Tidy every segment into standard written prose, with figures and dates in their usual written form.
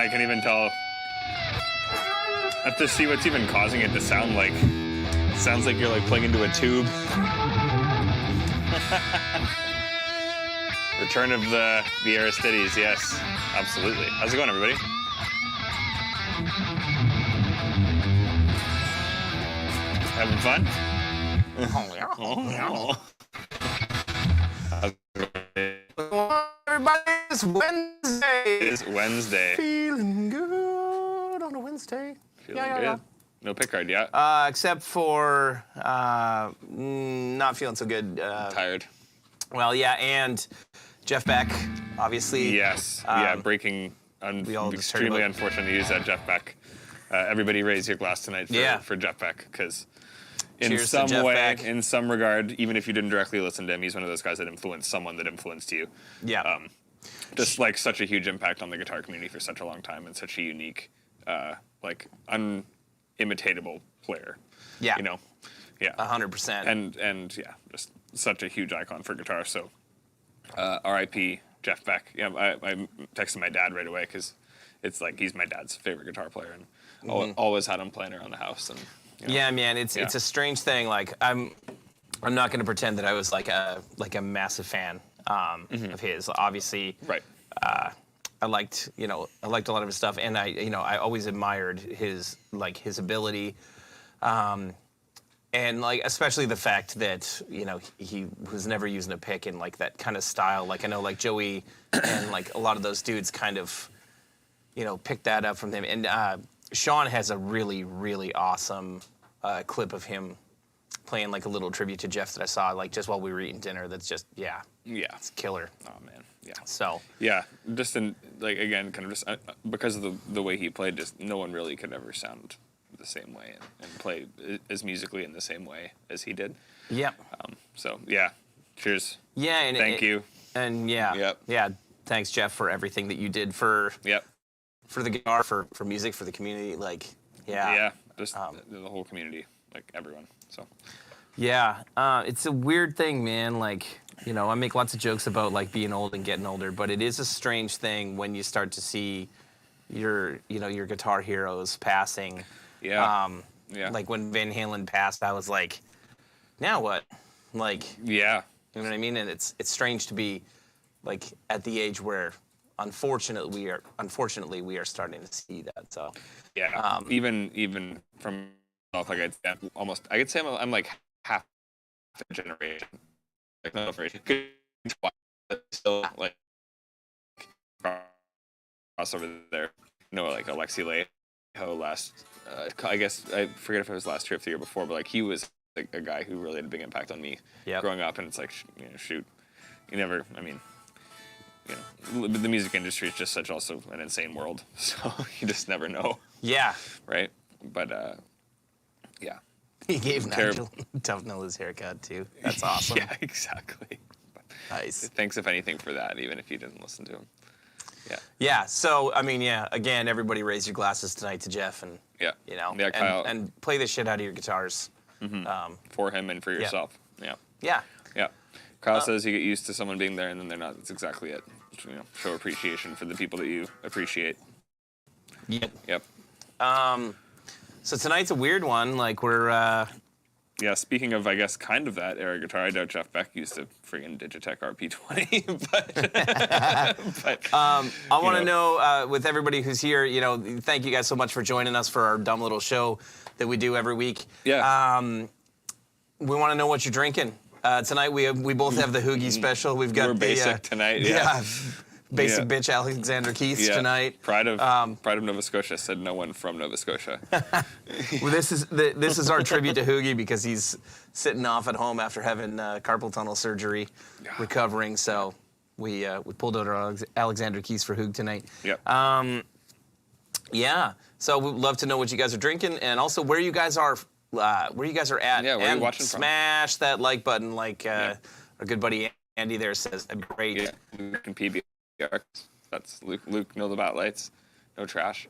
I can even tell. I have to see what's even causing it to sound like. Sounds like you're like playing into a tube. Return of the Aristides, yes, absolutely. How's it going, everybody? Having fun? Oh, yeah. Oh, Everybody, it's Wednesday. it's Wednesday. Feeling good on a Wednesday. Feeling good. No pick card yet. Except for not feeling so good. Tired. Well, yeah, and Jeff Beck, obviously. Yes. Yeah, breaking, extremely unfortunate news at Jeff Beck. Everybody raise your glass tonight for Jeff Beck, because in Cheers some to Jeff way, Beck. in some regard, even if you didn't directly listen to him, he's one of those guys that influenced someone that influenced you. Yeah. Just like such a huge impact on the guitar community for such a long time, and such a unique, like unimitatable player. Yeah. You know. Yeah. 100%. And yeah, just such a huge icon for guitar. So, R.I.P. Jeff Beck. Yeah, I texted my dad right away because it's like he's my dad's favorite guitar player, and always had him playing around the house. And you know, yeah, man, it's a strange thing. Like I'm not going to pretend that I was like a massive fan of his. Obviously, right. I liked a lot of his stuff, and I always admired his ability, and like especially the fact that he was never using a pick in like that kind of style. Like I know like Joey and like a lot of those dudes kind of picked that up from him. And Sean has a really, really awesome clip of him playing like a little tribute to Jeff that I saw like just while we were eating dinner. That's just it's killer. Oh man, yeah. So yeah, just in like again, kind of just because of the way he played, just no one really could ever sound the same way and play as musically in the same way as he did. Yeah. So yeah, cheers. Yeah, and thank you. And thanks Jeff for everything that you did for for the guitar, for music, for the community. Like just the whole community, like everyone. So yeah, it's a weird thing, man. Like I make lots of jokes about like being old and getting older, but it is a strange thing when you start to see your guitar heroes passing. Yeah. Like when Van Halen passed, I was like, now what? Like, yeah. You know what I mean? And it's strange to be like at the age where unfortunately we are starting to see that. So yeah. Even from like I could say I'm like half a generation. Like not a generation. Still like crossover there. Like Alexi Laiho last. I guess I forget if it was last year or the year before, but like he was like a guy who really had a big impact on me growing up. And it's like shoot, you never. I mean, the music industry is just such also an insane world, so you just never know. Yeah. Right. But yeah. He gave Nigel Tufnell his haircut too. That's awesome. Yeah, exactly. Nice. Thanks, if anything, for that, even if you didn't listen to him. Yeah. Yeah. So I mean, again, everybody raise your glasses tonight to Jeff, and Kyle, and play the shit out of your guitars. For him and for yourself. Yeah. Yeah. Yeah. Kyle says you get used to someone being there, and then they're not. That's exactly it. Show appreciation for the people that you appreciate. Yep. So tonight's a weird one. Like we're. Yeah, speaking of, I guess, kind of that era guitar, I doubt Jeff Beck used a friggin' Digitech RP-100, but I want to know, with everybody who's here, thank you guys so much for joining us for our dumb little show that we do every week. Yeah. We want to know what you're drinking. Tonight we both have the Hoogie special. We're basic tonight. Basic bitch Alexander Keith tonight. Pride of Nova Scotia said no one from Nova Scotia. Well, this is our tribute to Hoogie because he's sitting off at home after having carpal tunnel surgery, recovering. So we pulled out our Alexander Keith for Hoog tonight. Yep. Yeah. So we'd love to know what you guys are drinking and also where you guys are at. Yeah, where are you watching from? Smash that like button, like our good buddy Andy there says. Great. Yeah, Luke and PB. That's Luke. Know the bat lights. No trash.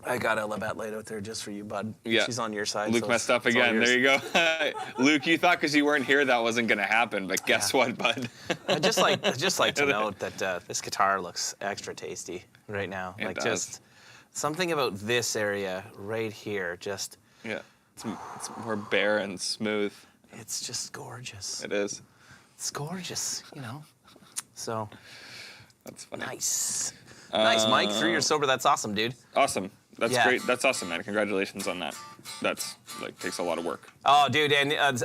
I got Ella Batlade out there just for you, bud. Yeah. She's on your side. Luke so messed up again. There you go. Luke, you thought because you weren't here that wasn't going to happen, but guess what, bud? I'd just like to note that this guitar looks extra tasty right now. It like does. just something about this area right here. Just Yeah. It's more bare and smooth. it's just gorgeous. It is. It's gorgeous, you know. So That's funny. nice. Nice, Mike. 3 years sober. That's awesome, dude. Awesome. That's Yeah. great. That's awesome, man. Congratulations on that. That's like takes a lot of work. Oh, dude, and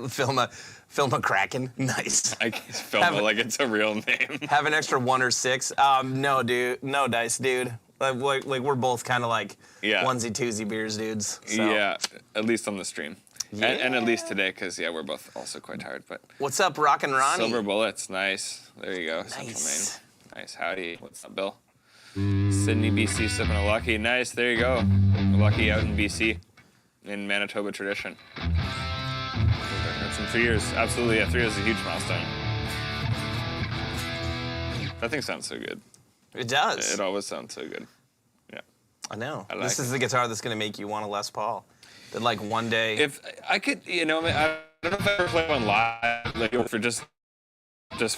film a Kraken. Nice. I can't film it like it's a real name. Have an extra 1 or 6. No, dude. No dice, dude. Like we're both kind of like onesie twosie beers dudes. So. Yeah, at least on the stream. Yeah. And at least today, because we're both also quite tired. But What's up, Rockin' Ronnie? Silver Bullets, nice. There you go, Central Nice. Maine. Nice, howdy. What's up, Bill? Sydney, BC, sipping a Lucky. Nice, there you go. Lucky out in BC, in Manitoba tradition. That's in 3 years. Absolutely, 3 years is a huge milestone. That thing sounds so good. It does. It always sounds so good. Yeah. I know. I like This is it. the guitar that's going to make you want a Les Paul. That like one day. If I could, I don't know if I ever play one live, like for just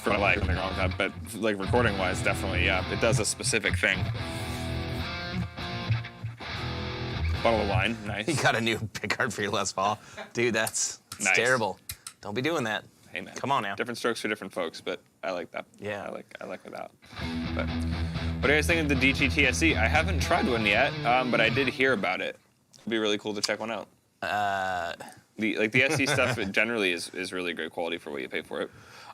for like nothing wrong with that, but like recording wise, definitely, yeah, it does a specific thing. Bottle of wine, nice. You got a new pickguard for your Les Paul. Dude, that's Nice. terrible. Don't be doing that. Hey man, Come on now. Different strokes for different folks, but I like that. Yeah. I like without. But what do you guys think of the DGTSE? I haven't tried one yet, but I did hear about it. It'd be really cool to check one out. The SE stuff generally is really great quality for what you pay for it.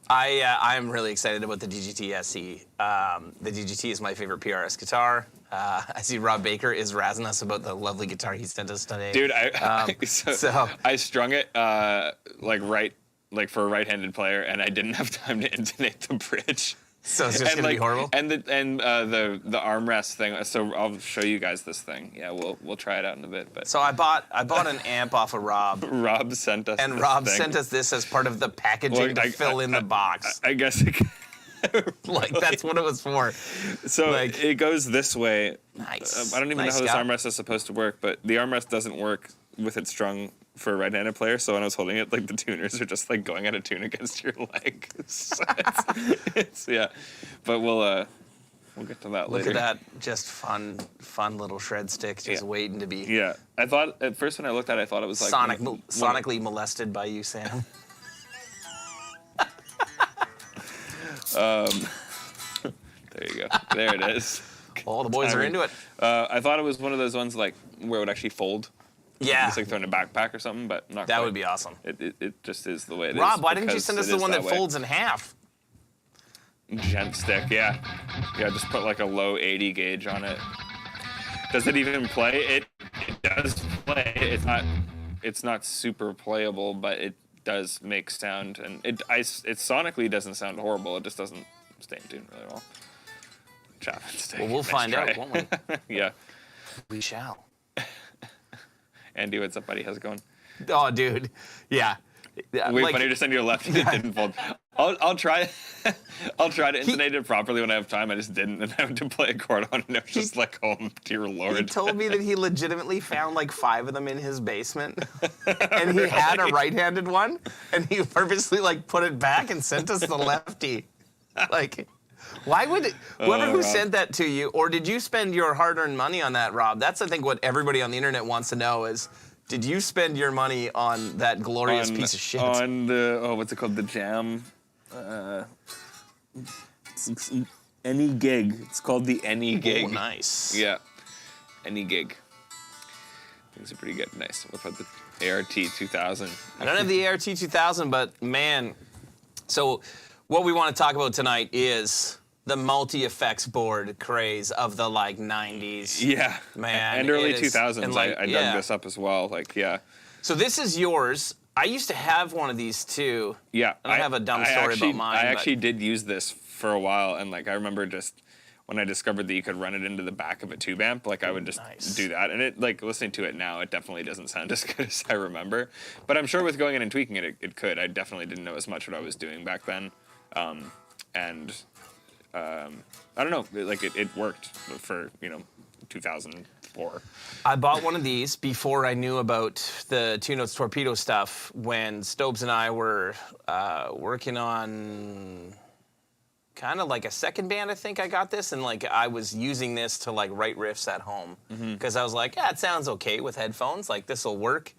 I'm really excited about the DGT SE. The DGT is my favorite PRS guitar. I see Rob Baker is razzing us about the lovely guitar he sent us today. Dude, so I strung it for a right-handed player, and I didn't have time to intonate the bridge. So it's just gonna be horrible. And the armrest thing. So I'll show you guys this thing. Yeah, we'll try it out in a bit. But So I bought an amp off of Rob, Rob sent us. and this Rob thing. sent us this as part of the packaging to fill in the box. I guess it. Like that's what it was for. So Like- it goes this way. Nice. I don't even Nice know how this job. armrest is supposed to work, but the armrest doesn't work with it strung for a right-handed player. So when I was holding it, like the tuners are just like going out of tune against your leg. So it's yeah, but we'll get to that Look later. at that, just fun little shred stick, just Yeah. waiting to be Yeah, I thought at first when I looked at it, I thought it was like sonically molested by you, Sam. There you go. There it is. All the boys are Timing. into it. I thought it was one of those ones like where it would actually fold. Yeah, It's like throwing a backpack or something, but not that quite. would be awesome. It just is the way it is. Rob, why didn't you because send us it the is one that way. folds in half? Gent stick, yeah. Yeah, just put like a low 80 gauge on it. Does it even play? It does play. It's not super playable, but it does make sound, and it sonically doesn't sound horrible. It just doesn't stay in tune really well. Chapman stick. Well, we'll Nice find try. out, won't we? Yeah. We shall. Andy, what's up, buddy? How's it going? Oh, dude. Yeah. Wait, funny to send you a left and it didn't fold. I'll try. I'll try to intonate it properly when I have time. I just didn't, and I had to play a chord on it. And I was just like, oh dear lord. He told me that he legitimately found like 5 of them in his basement, and he had a right-handed one, and he purposely like put it back and sent us the lefty. Like, why would whoever who Rob. sent that to you, or did you spend your hard-earned money on that, Rob? That's I think what everybody on the internet wants to know is, did you spend your money on that glorious piece of shit? On the what's it called? The Jam. Any gig. It's called the Any gig. Oh, nice. Yeah. Any gig. Things are pretty good. Nice. What about the ART 2000? I don't have the ART 2000, but man, so what we want to talk about tonight is the multi-effects board craze of the like 90s. Yeah. Man, And early it is- 2000s. and, like, I dug yeah. this up as well. Like, yeah. So this is yours. I used to have one of these too. Yeah. I don't have a dumb story about mine. I but- actually did use this for a while, and like I remember just when I discovered that you could run it into the back of a tube amp, like I would just Nice. do that. And it, like, listening to it now, it definitely doesn't sound as good as I remember. But I'm sure with going in and tweaking it, it could. I definitely didn't know as much what I was doing back then. I don't know, like it worked for, 2003 poor. I bought one of these before I knew about the Two Notes Torpedo stuff when Stobes and I were working on kind of like a second band. I think I got this, and like I was using this to like write riffs at home because I was like, yeah, it sounds okay with headphones. Like this will work.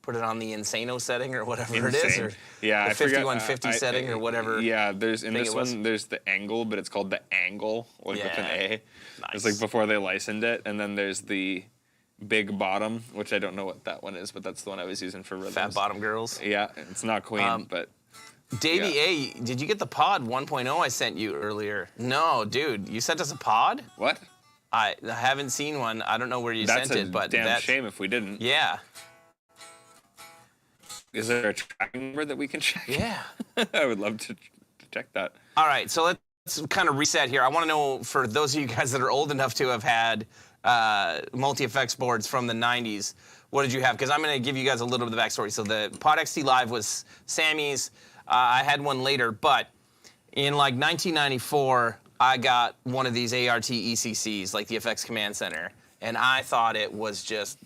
Put it on the Insano setting or whatever it is, or the 5150 setting or whatever. Yeah, there's in this one there's the Angle, but it's called the Angle, like with an A. Nice. It's like before they licensed it, and then there's the Big Bottom, which I don't know what that one is, but that's the one I was using for rhythms. Fat Bottom Girls. Yeah, it's not Queen, but. Davey A, did you get the Pod 1.0 I sent you earlier? No, dude, you sent us a Pod? What? I haven't seen one. I don't know where you sent it, but that's a damn shame if we didn't. Yeah. Is there a tracking number that we can check? Yeah. I would love to check that. All right, so let's kind of reset here. I want to know, for those of you guys that are old enough to have had multi-effects boards from the 90s, what did you have? Because I'm going to give you guys a little bit of the backstory. So the Pod XT Live was Sammy's. I had one later, but in like 1994, I got one of these ART ECCs, like the FX Command Center, and I thought it was just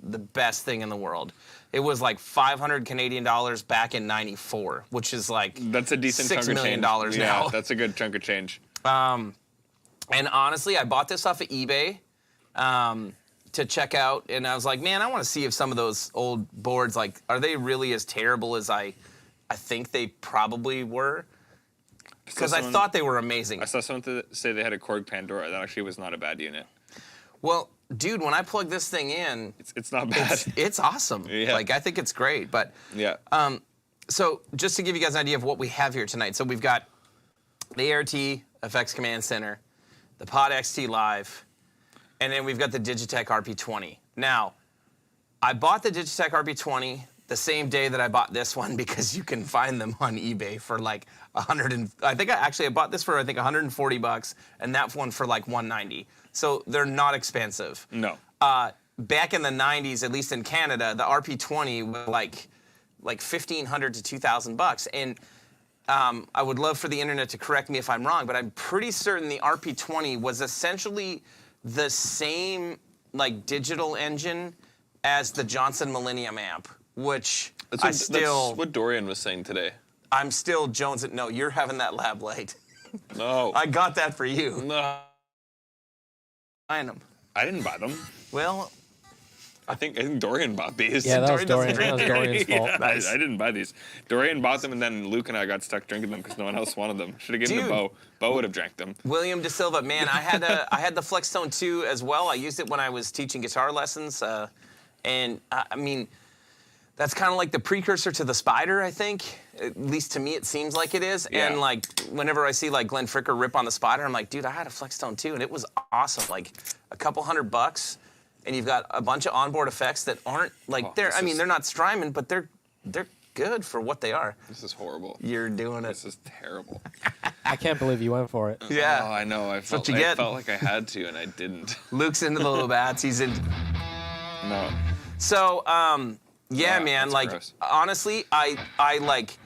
the best thing in the world. It was like 500 Canadian dollars back in '94, which is like that's a decent $6 million now. Yeah, that's a good chunk of change. And honestly, I bought this off of eBay to check out, and I was like, man, I want to see if some of those old boards, like, are they really as terrible as I think they probably were? Because I thought they were amazing. I saw someone say they had a Korg Pandora. That actually was not a bad unit. Well, dude, when I plug this thing in, it's not bad. It's awesome. Yeah. Like, I think it's great. But yeah. So just to give you guys an idea of what we have here tonight. So we've got the ART FX Command Center, the Pod XT Live, and then we've got the Digitech RP-20. Now, I bought the Digitech RP-20 the same day that I bought this one because you can find them on eBay for like I bought this for I think $140 and that one for like $190. So they're not expensive. No. Back in the 90s, at least in Canada, the RP-20 was like $1,500 to $2,000. And I would love for the internet to correct me if I'm wrong, but I'm pretty certain the RP-20 was essentially the same like digital engine as the Johnson Millennium amp, which that's what Dorian was saying today. I'm still jonesing. No, you're having that lab light. No. I got that for you. No. Buying them. I didn't buy them. Well, I think Dorian bought these. Yeah, that was Dorian's fault. Yeah, I didn't buy these. Dorian bought them, and then Luke and I got stuck drinking them because no one else wanted them. Should have given them to Bo. Bo would have drank them. William De Silva, man, I had the Flextone 2 as well. I used it when I was teaching guitar lessons, and I mean, that's kind of like the precursor to the Spider, I think. At least to me, it seems like it is. Yeah. And like, whenever I see like Glenn Fricker rip on the Spider, I'm like, dude, I had a Flextone 2, and it was awesome. Like, a couple $100, and you've got a bunch of onboard effects that aren't like they're not Strymon, but they're good for what they are. This is horrible. You're doing it. This is terrible. I can't believe you went for it. Yeah. Oh, I know. I felt like I had to, and I didn't. Luke's into the little bats. He's in. No. So, yeah, man. Like, gross. honestly, I like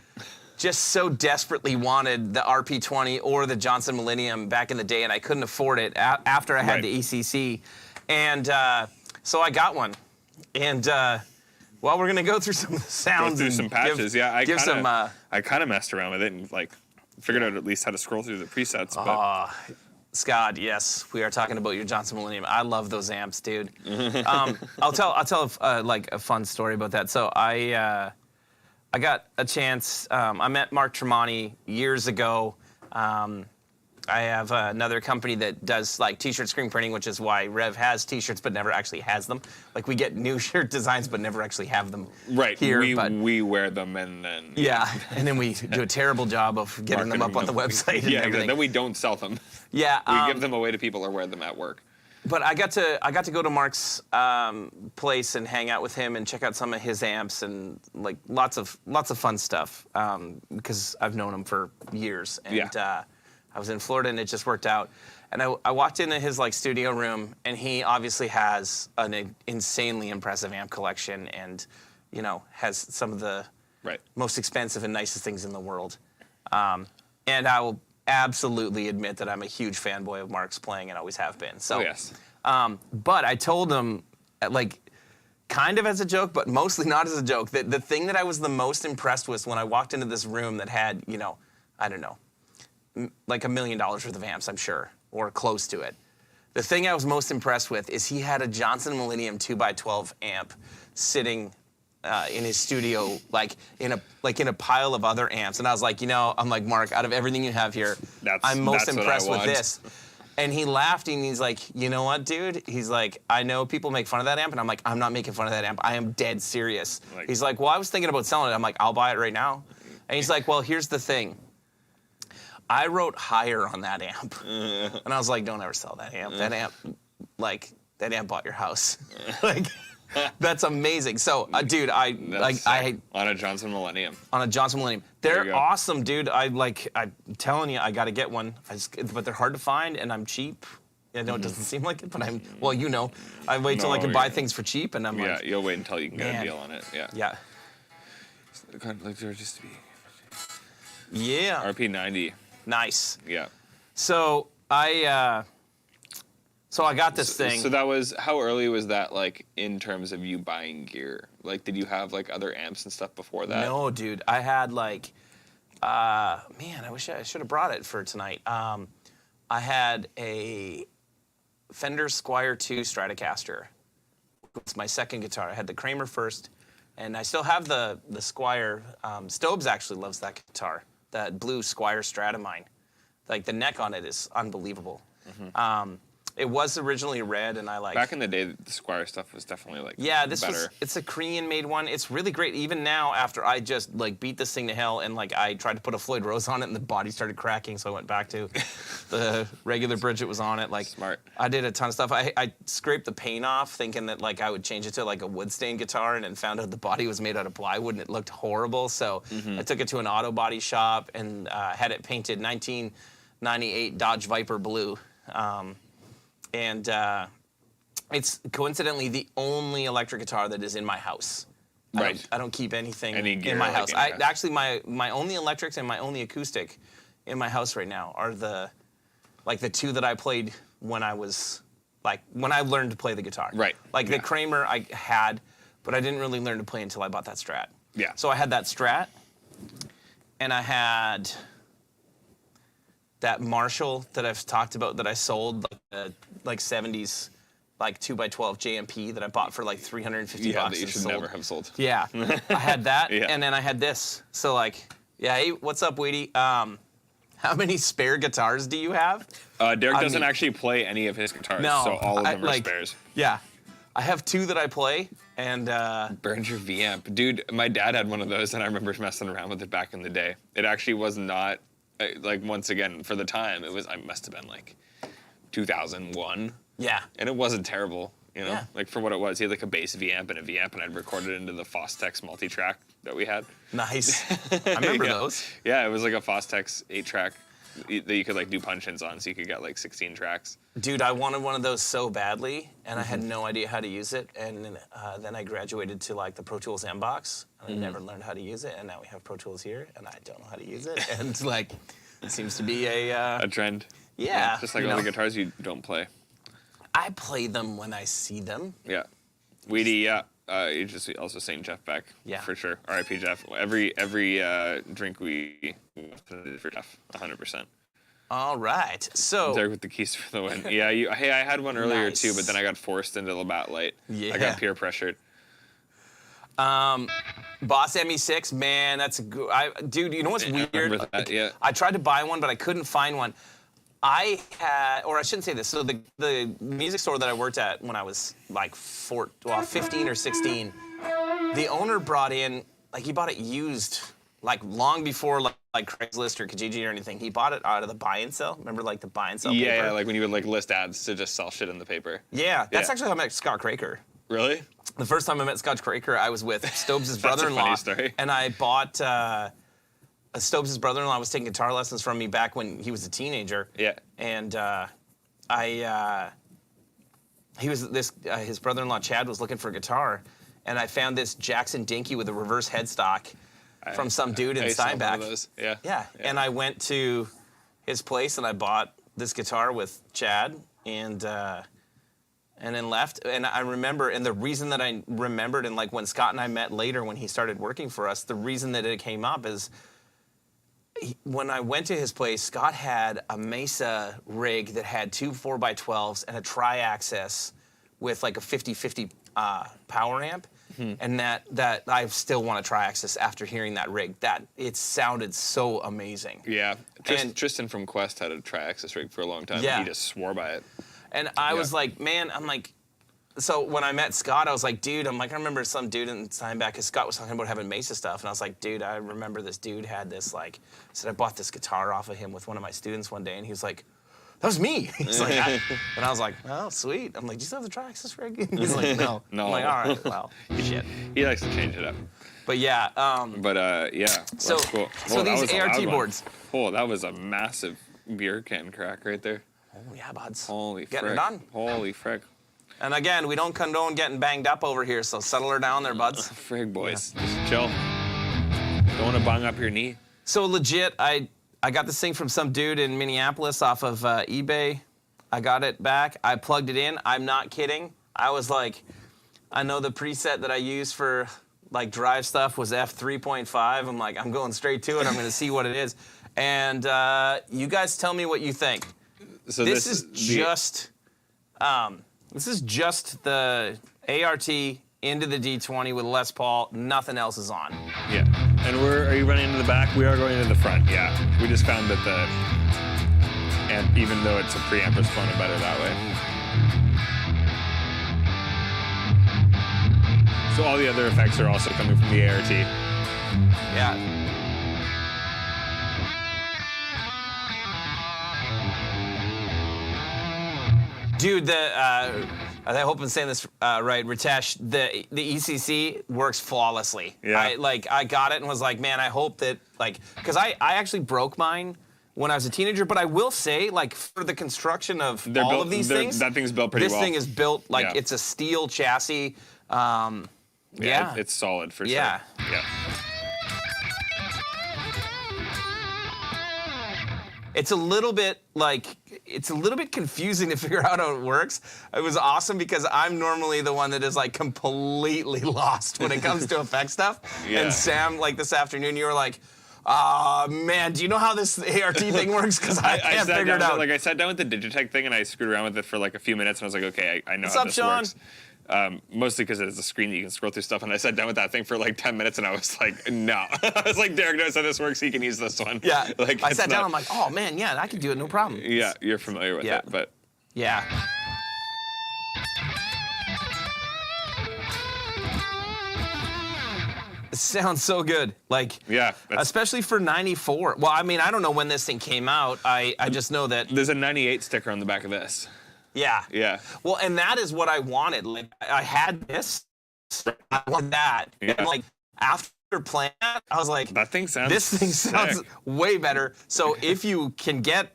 just so desperately wanted the RP-20 or the Johnson Millennium back in the day, and I couldn't afford it after I had the ECC. And so I got one. And, well, we're going to go through some of the sounds. Go through some patches. I kind of messed around with it and, like, figured out at least how to scroll through the presets. But Scott, yes, we are talking about your Johnson Millennium. I love those amps, dude. I'll tell like a fun story about that. So I got a chance. I met Mark Tremonti years ago. I have another company that does like t-shirt screen printing, which is why Rev has t-shirts but never actually has them. Like we get new shirt designs but never actually have them. Right. Here, we wear them and then and then we do a terrible job of getting them up on the website. And everything. Then we don't sell them. Yeah. We give them away to people or wear them at work. But I got to go to Mark's place and hang out with him and check out some of his amps and like lots of fun stuff because I've known him for years. And I was in Florida and it just worked out. And I walked into his like studio room and he obviously has an insanely impressive amp collection and has some of the most expensive and nicest things in the world. And I will absolutely admit that I'm a huge fanboy of Mark's playing and always have been. So But I told him, like, kind of as a joke, but mostly not as a joke, that the thing that I was the most impressed with when I walked into this room that had, you know, I don't know, like $1 million worth of amps, I'm sure, or close to it. The thing I was most impressed with is he had a Johnson Millennium 2x12 amp sitting in his studio, like in a pile of other amps, and I was like, you know, I'm like, Mark, out of everything you have here, I'm most impressed with this. And he laughed and he's like, you know what, dude? He's like, I know people make fun of that amp, and I'm like, I'm not making fun of that amp. I am dead serious. Like, he's like, well, I was thinking about selling it. I'm like, I'll buy it right now. And he's like, well, here's the thing. I wrote higher on that amp. And I was like, don't ever sell that amp. That amp, like, that amp bought your house. Like, that's amazing. So, dude, on a Johnson Millennium. On a Johnson Millennium. They're awesome, dude. I'm telling you, I got to get one. But they're hard to find, and I'm cheap. I know it doesn't seem like it, but well, you know. I wait till I can buy things for cheap, and I'm like. Yeah, you'll wait until you can get a deal on it. Yeah. Yeah. Like there just to be. Yeah. RP-100. Nice. Yeah. So I got this thing. So that was, how early was that, like, in terms of you buying gear? Like, did you have, like, other amps and stuff before that? No, dude. I had, like, man, I wish I should have brought it for tonight. I had a Fender Squier 2 Stratocaster. It's my second guitar. I had the Kramer first, and I still have the Squier. Stobes actually loves that guitar. That blue Squier Strat of mine. Like, the neck on it is unbelievable. It was originally red, and I like. Back in the day, the Squier stuff was definitely like. Yeah, better. It's a Korean-made one. It's really great. Even now, after I just like beat this thing to hell, and like I tried to put a Floyd Rose on it, and the body started cracking, so I went back to the regular bridge that was on it. Like, smart. I did a ton of stuff. I scraped the paint off, thinking that like I would change it to like a wood stain guitar, and then found out the body was made out of plywood, and it looked horrible. So I took it to an auto body shop and had it painted 1998 Dodge Viper blue. And it's coincidentally the only electric guitar that is in my house. Right. I don't keep anything gear in my house. Like Actually, my only electrics and my only acoustic in my house right now are the two that I played when I was when I learned to play the guitar. Right. Like the Kramer I had, but I didn't really learn to play until I bought that Strat. Yeah. So I had that Strat, and I had that Marshall that I've talked about that I sold, like 70s, like 2x12 JMP that I bought for like $350. Yeah, that you should never have sold. Yeah, I had that, and then I had this. So like, yeah, hey, what's up, Weedy? How many spare guitars do you have? Derek doesn't actually play any of his guitars, so all of them are spares. Yeah, I have 2 that I play, and Burned your V-amp. Dude, my dad had one of those, and I remember messing around with it back in the day. It actually was not. Like, once again, for the time, I must have been like 2001. Yeah. And it wasn't terrible, you know? Yeah. Like, for what it was. He had like a bass V-amp and a V-amp, and I'd recorded it into the Fostex multi-track that we had. Nice. I remember those. Yeah, it was like a Fostex 8-track that you could like do punch-ins on, so you could get like 16 tracks. Dude, I wanted one of those so badly, and I had no idea how to use it. And then I graduated to like the Pro Tools M-Box, and I never learned how to use it. And now we have Pro Tools here, and I don't know how to use it. And like, it seems to be a trend. Yeah. Just like all the guitars you don't play. I play them when I see them. Yeah. Weedy, yeah. You're just also saying Jeff Beck. Yeah. For sure. R.I.P. Jeff. Every drink we for Jeff, 100%. All right. So Derek with the keys for the win. Yeah. Hey, I had one earlier too, but then I got forced into Labatt Light. Yeah. I got peer pressured. Boss ME6, man, that's a good. Dude, you know what's weird? I remember that, yeah. I tried to buy one, but I couldn't find one. I shouldn't say this. So the music store that I worked at when I was like 15 or 16, the owner brought in, like, he bought it used, like long before like Craigslist or Kijiji or anything. He bought it out of the buy and sell. Remember, like the buy and sell paper? Yeah, like when you would like list ads to just sell shit in the paper. Yeah, that's actually how I met Scott Craker. Really? The first time I met Scott Craker, I was with Stobes' brother-in-law. That's a funny story. And I bought Stobes' brother-in-law was taking guitar lessons from me back when he was a teenager. Yeah. And his brother-in-law Chad was looking for a guitar, and I found this Jackson Dinky with a reverse headstock from some dude in Steinbach. One of those. Yeah. Yeah. And I went to his place and I bought this guitar with Chad, and and then left. And I remember, and the reason that I remembered, and like when Scott and I met later when he started working for us, the reason that it came up is when I went to his place, Scott had a Mesa rig that had 2 4x12s and a tri-axis with like a 50-50 power amp. And that I still want a tri-axis after hearing that rig. That it sounded so amazing. Yeah, Tristan from Quest had a tri-axis rig for a long time. Yeah. He just swore by it. And I was like, man, I'm like, so when I met Scott, I was like, dude, I'm like, I remember some dude in Steinbeck, because Scott was talking about having Mesa stuff, and I was like, dude, I remember this dude had this, like, I said, I bought this guitar off of him with one of my students one day, and he was like, that was me. He's like, and I was like, oh, sweet. I'm like, do you still have the tri-axis rig? He's like, no. No. I'm like, all right, well, shit. He likes to change it up. But yeah. Yeah, So, that's cool. so these ART boards. Oh, that was a massive beer can crack right there. Oh, yeah, buds. Holy frick. Getting her done. Holy frick. And again, we don't condone getting banged up over here, so settle her down there, buds. Frig, boys. Yeah. Just chill. Don't want to bung up your knee. So legit, I got this thing from some dude in Minneapolis off of eBay. I got it back. I plugged it in. I'm not kidding. I was like, I know the preset that I use for like drive stuff was F3.5. I'm like, I'm going straight to it. I'm going to see what it is. And you guys tell me what you think. So this is just the ART into the D20 with Les Paul. Nothing else is on. Yeah. And are you running into the back? We are going into the front, yeah. We just found that the amp, even though it's a preamp, responded better that way. So all the other effects are also coming from the ART. Yeah. Dude, I hope I'm saying this right, Ritesh. The ECC works flawlessly. Yeah. I got it and was like, man, I hope that, like, because I actually broke mine when I was a teenager, but I will say, like, for the construction of all of these things, that thing's built pretty well. This thing is built like it's a steel chassis. Yeah, it's solid for sure. Yeah. It's a little bit confusing to figure out how it works. It was awesome because I'm normally the one that is like completely lost when it comes to effect stuff. Yeah. And Sam, like this afternoon, you were like, man, do you know how this ART thing works? Because I can't figure it out. Like I sat down with the Digitech thing and I screwed around with it for like a few minutes and I was like, okay, I know What's how up, this Sean? works. Mostly because it's a screen that you can scroll through stuff, and I sat down with that thing for like 10 minutes, and I was like, no. I was like, Derek knows how this works, he can use this one. Yeah, like, I sat down, I'm like, oh man, yeah, I can do it, no problem. Yeah, you're familiar with it, but. Yeah. It sounds so good, like, yeah, especially for 94. Well, I mean, I don't know when this thing came out, I just know that. There's a 98 sticker on the back of this. Yeah. Yeah. Well, and that is what I wanted. Like, I had this, I wanted that. Yeah. And like, after playing that, I was like, that thing sounds this thing sounds sick. way better. So if you can get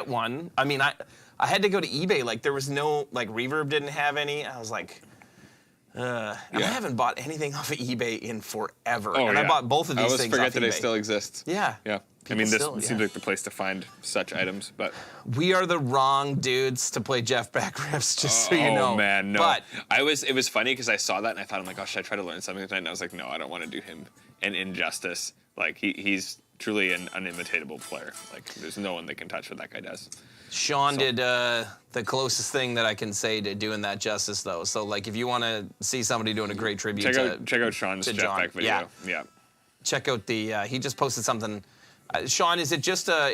one, I mean, I had to go to eBay. Like, there was no, like, Reverb didn't have any. I was like, I haven't bought anything off of eBay in forever. Oh, and I bought both of these things I always forget off that eBay. they still exist. Yeah. Yeah. I mean, this seems like the place to find such items, but... We are the wrong dudes to play Jeff Beck riffs, just so you know. Oh, man, no. But it was funny because I saw that and I thought, I'm like, oh, should I try to learn something tonight? And I was like, no, I don't want to do him an injustice. Like, he's truly an unimitatable player. Like, there's no one that can touch what that guy does. Sean did the closest thing that I can say to doing that justice, though. So, like, if you want to see somebody doing a great tribute check out Sean's Jeff Beck video. Yeah. Check out the, he just posted something. Sean, is it just on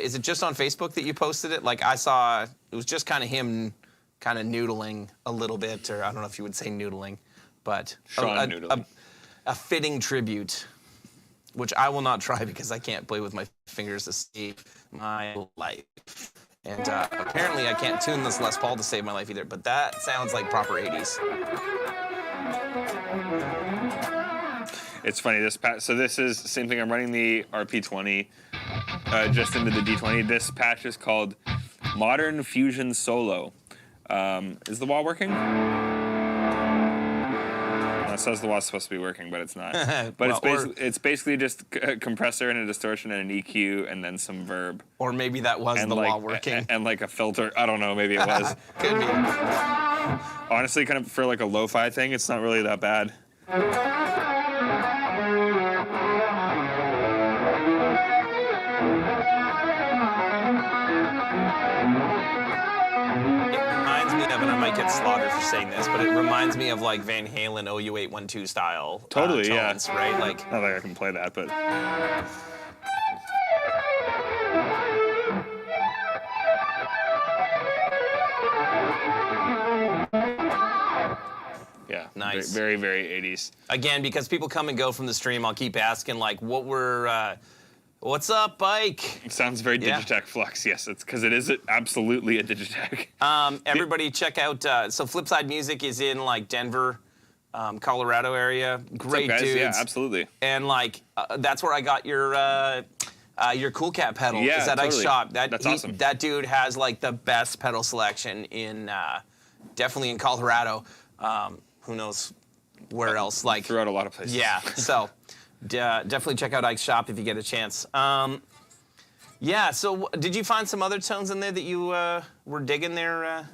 Facebook that you posted it? Like, I saw, it was just kind of him kind of noodling a little bit, or I don't know if you would say noodling, but noodling. A fitting tribute, which I will not try because I can't play with my fingers to save my life. And apparently I can't tune this Les Paul to save my life either, but that sounds like proper 80s. It's funny, so this is the same thing. I'm running the RP-20 just into the D20. This patch is called Modern Fusion Solo. Is the wall working? It says the wah's supposed to be working, but it's not. But Well, it's basically just a compressor and a distortion and an EQ and then some verb. Or maybe that was And the like, wah working. and like a filter. I don't know. Maybe it was. Could be. Honestly, kind of for like a lo-fi thing, it's not really that bad. Reminds me of, and I might get slaughtered for saying this, but it reminds me of like Van Halen OU812 style Totally, tones, yeah. right? Like, Not like I can play that, but yeah, Nice. Very, very 80s. again, because people come and go from the stream, I'll keep asking like, what's up, Bike? It sounds very Yeah. Digitech Flux. Yes, it's because it is absolutely a Digitech. Everybody check out, so Flipside Music is in like Denver, Colorado area. Great What's up, guys? dudes. Yeah, absolutely. And like, that's where I got your Cool Cat pedal. Yeah, is at totally. Ike's shop. That's awesome. That dude has like the best pedal selection in, definitely in Colorado. Who knows where else? Like, Throughout a lot of places. yeah. So definitely check out Ike's shop if you get a chance. Yeah. So did you find some other tones in there that you were digging there?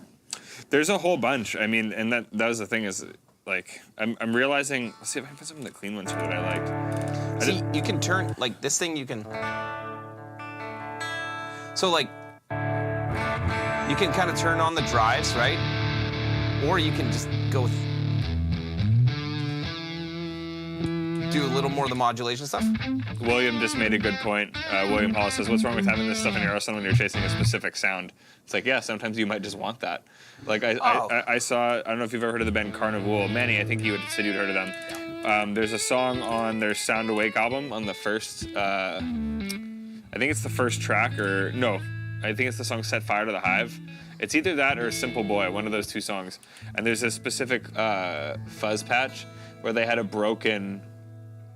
There's a whole bunch. I mean, and that was the thing is, like, I'm realizing. Let's see if I can find some of the clean ones here that I liked. See, you can turn like this thing. You can. So like, you can kind of turn on the drives, right? Or you can just go with. Do a little more of the modulation stuff. William just made a good point. William Hall says, "What's wrong with having this stuff in your arsenal when you're chasing a specific sound?" It's like, yeah, sometimes you might just want that. Like I saw. I don't know if you've ever heard of the band Carnival. Manny, I think you said you'd heard of them. There's a song on their Sound Awake album on the first. I think it's the first track, or no, I think it's the song "Set Fire to the Hive." It's either that or "Simple Boy," one of those two songs. And there's a specific fuzz patch where they had a broken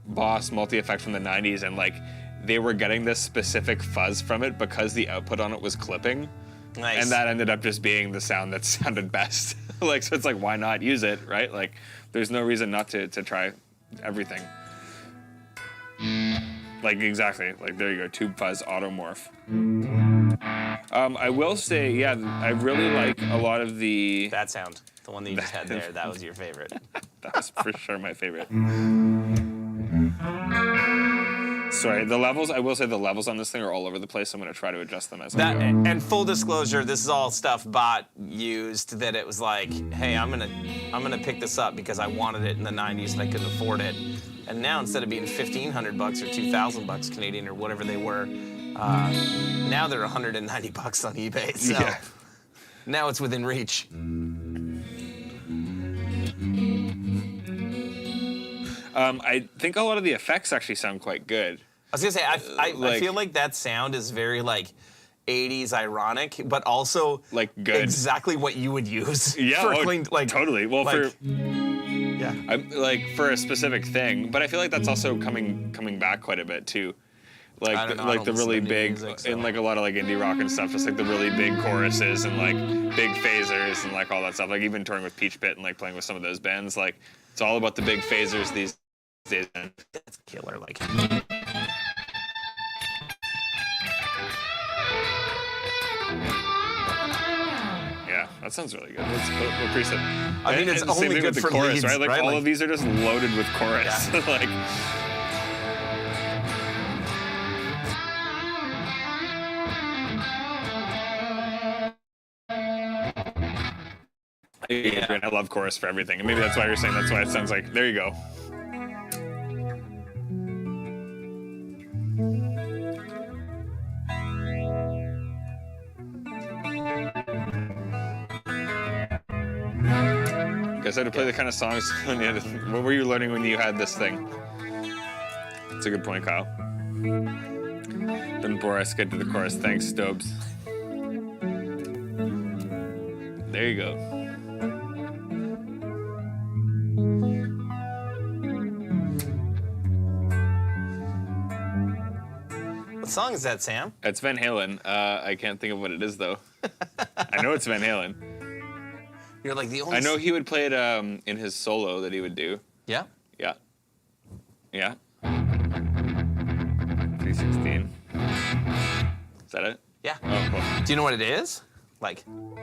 Boss multi-effect from the 90s, and like they were getting this specific fuzz from it because the output on it was clipping. Nice. And that ended up just being the sound that sounded best. Like, so it's like, why not use it, right? Like, there's no reason not to try everything. Like, exactly. Like, there you go, tube fuzz automorph. I will say, yeah, I really like a lot of the... That sound, the one that you just had there, that was your favorite. That was for sure my favorite. Sorry, the levels, I will say the levels on this thing are all over the place. I'm going to try to adjust them as I go. And full disclosure, this is all stuff Bot used that it was like, hey, I'm gonna pick this up because I wanted it in the 90s and I couldn't afford it. And now instead of being $1,500 or $2,000 Canadian or whatever they were, now they're $190 on eBay. So Yeah. now it's within reach. I think a lot of the effects actually sound quite good. I was gonna say, I feel like that sound is very like 80s ironic, but also Like, good. exactly what you would use. Yeah, for oh, clean, like totally. Well, like- yeah, like for a specific thing, but I feel like that's also coming back quite a bit too. Like I don't know, I like don't the listen really to big music, so. in like a lot of like indie rock and stuff, just like the really big choruses and like big phasers and like all that stuff. Like even touring with Peach Pit and like playing with some of those bands, like it's all about the big phasers these days. that's killer. Like Yeah, that sounds really good. We'll preset. I mean, it's and the same only thing good with the for chorus, leads, right? Like right? all Like- of these are just loaded with chorus. Yeah. Like. Yeah. I love chorus for everything, and maybe that's why you're saying that's why it sounds like. There you go. Guess I had to play the kind of songs. What were you learning when you had this thing? That's a good point, Kyle. Then Boris get to the chorus. Thanks, Stobes. There you go. what song is that, Sam? It's Van Halen. I can't think of what it is though. I know it's Van Halen. You're like the only. I know he would play it in his solo that he would do. Yeah. Yeah. Yeah. 316. Is that it? Yeah. Oh, cool. Do you know what it is? Like. Not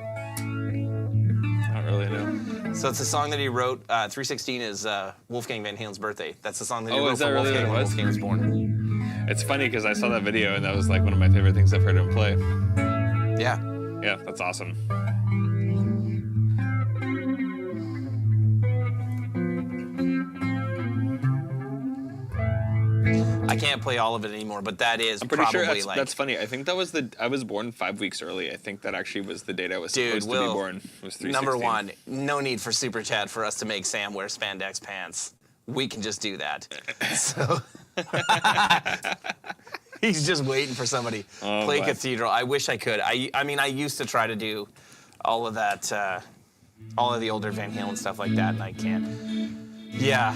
really, no. So it's a song that he wrote. 316 is Wolfgang Van Halen's birthday. That's the song that he wrote is that for really Wolfgang what it when was? Wolfgang was born. It's funny because I saw that video and that was like one of my favorite things I've heard him play. Yeah. Yeah, that's awesome. I can't play all of it anymore, but that is I'm pretty probably sure like. that's funny. I think that was I was born 5 weeks early. I think that actually was the date I was Dude, supposed to be born. Was 316. Number one, no need for super chat for us to make Sam wear spandex pants. We can just do that. So he's just waiting for somebody. Play Cathedral. I wish I could. I mean, I used to try to do all of that, all of the older Van Halen stuff like that, and I can't. Yeah.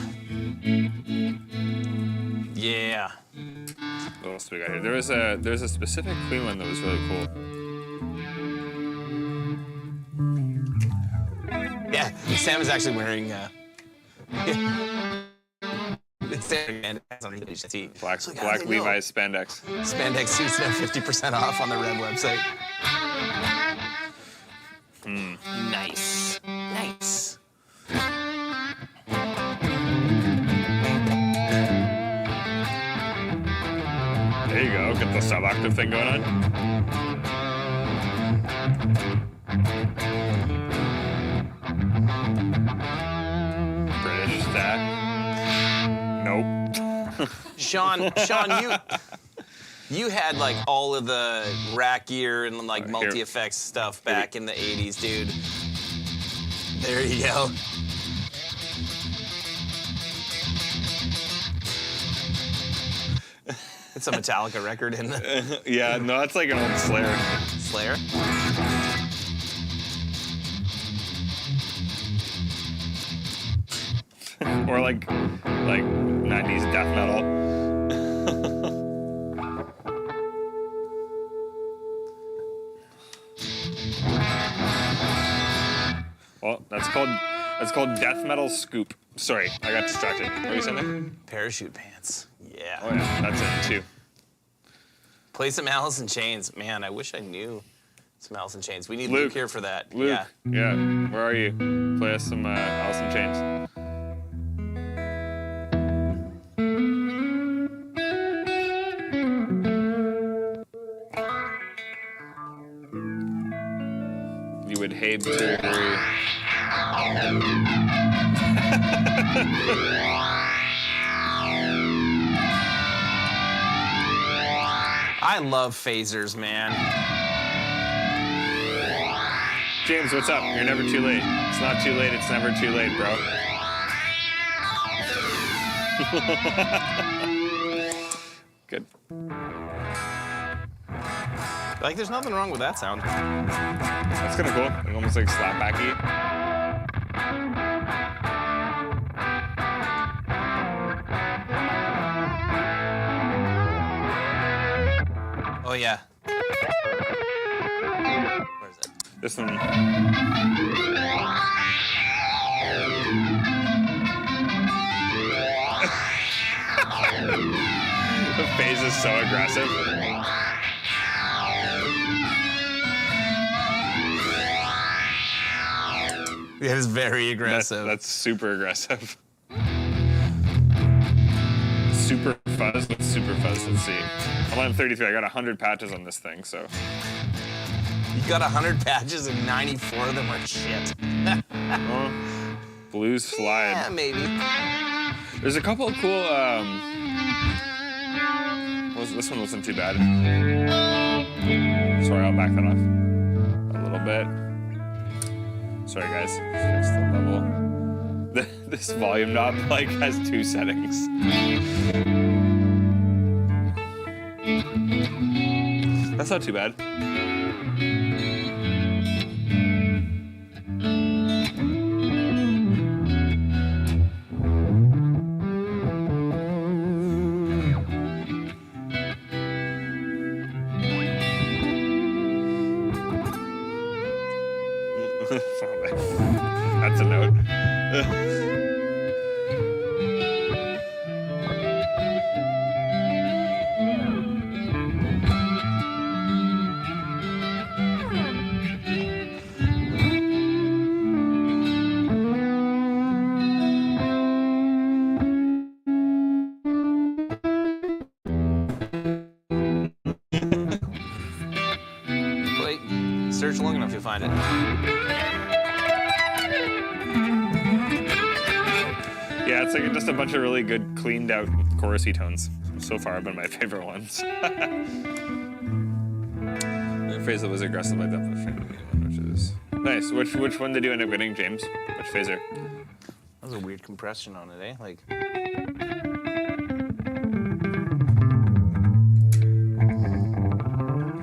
Yeah. What else do we got here? There's a specific Queen one that was really cool. Yeah, Sam is actually wearing Black Levi's spandex. Spandex suits now 50% off on the Red website. Nice. Nice. There you go. Get the sub-octave thing going on. British stat. Nope. Sean, you had like all of the rack gear and like multi-effects stuff back in the 80s, dude. There you go. It's a Metallica record, isn't it? Yeah, no, that's like an old Slayer. Slayer? Or like 90s death metal. Well, that's called death metal scoop. Sorry, I got distracted. What were you saying there? Parachute pants. Yeah. Oh yeah, that's it too. Play some Alice in Chains. Man, I wish I knew some Alice in Chains. We need Luke here for that. Luke, yeah. Where are you? Play us some Alice in Chains. You would hate to. I love phasers, man. James, what's up? You're never too late. It's not too late. It's never too late, bro. Good. Like, there's nothing wrong with that sound. That's kind of cool. Like, almost like slapbacky. Oh, yeah. Where is it? This one. The phase is so aggressive. It is very aggressive. That's super aggressive. Super fuzz. What's super fuzz? Let's see. I'm on 33. I got 100 patches on this thing, so. You got 100 patches and 94 of them are shit. Blues slide. Yeah, maybe. There's a couple of cool. This one wasn't too bad. Sorry, I'll back that off a little bit. Sorry, guys. Fix the level. This volume knob like has 2 settings. That's not too bad. That's a note. Search long enough, you'll find it. Yeah, it's like just a bunch of really good, cleaned out chorusy tones. So far, have been my favorite ones. The phrase that was aggressive like that, which is nice. Which one did you end up getting, James? Which phaser? That was a weird compression on it, eh? Like.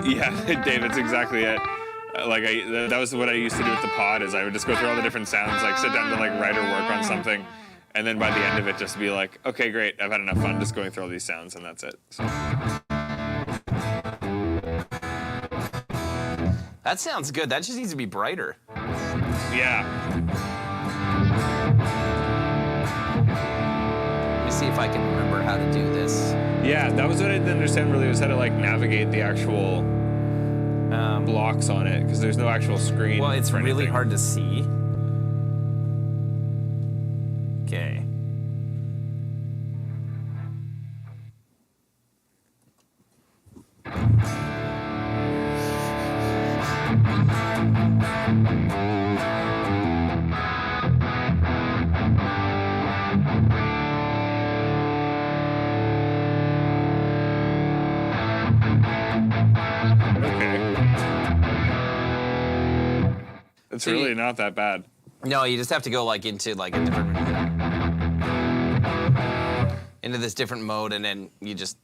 Yeah, Dave, it's exactly it. That was what I used to do with the pod. Is I would just go through all the different sounds, like sit down to like write or work on something, and then by the end of it, just be like, okay, great, I've had enough fun just going through all these sounds, and that's it. So. That sounds good. That just needs to be brighter. Yeah. Let me see if I can remember how to do this. Yeah, that was what I didn't understand really, was how to like navigate the actual blocks on it, because there's no actual screen. Well, it's really hard to see. Okay. It's really not that bad. No, you just have to go like into like a different into this different mode, and then you just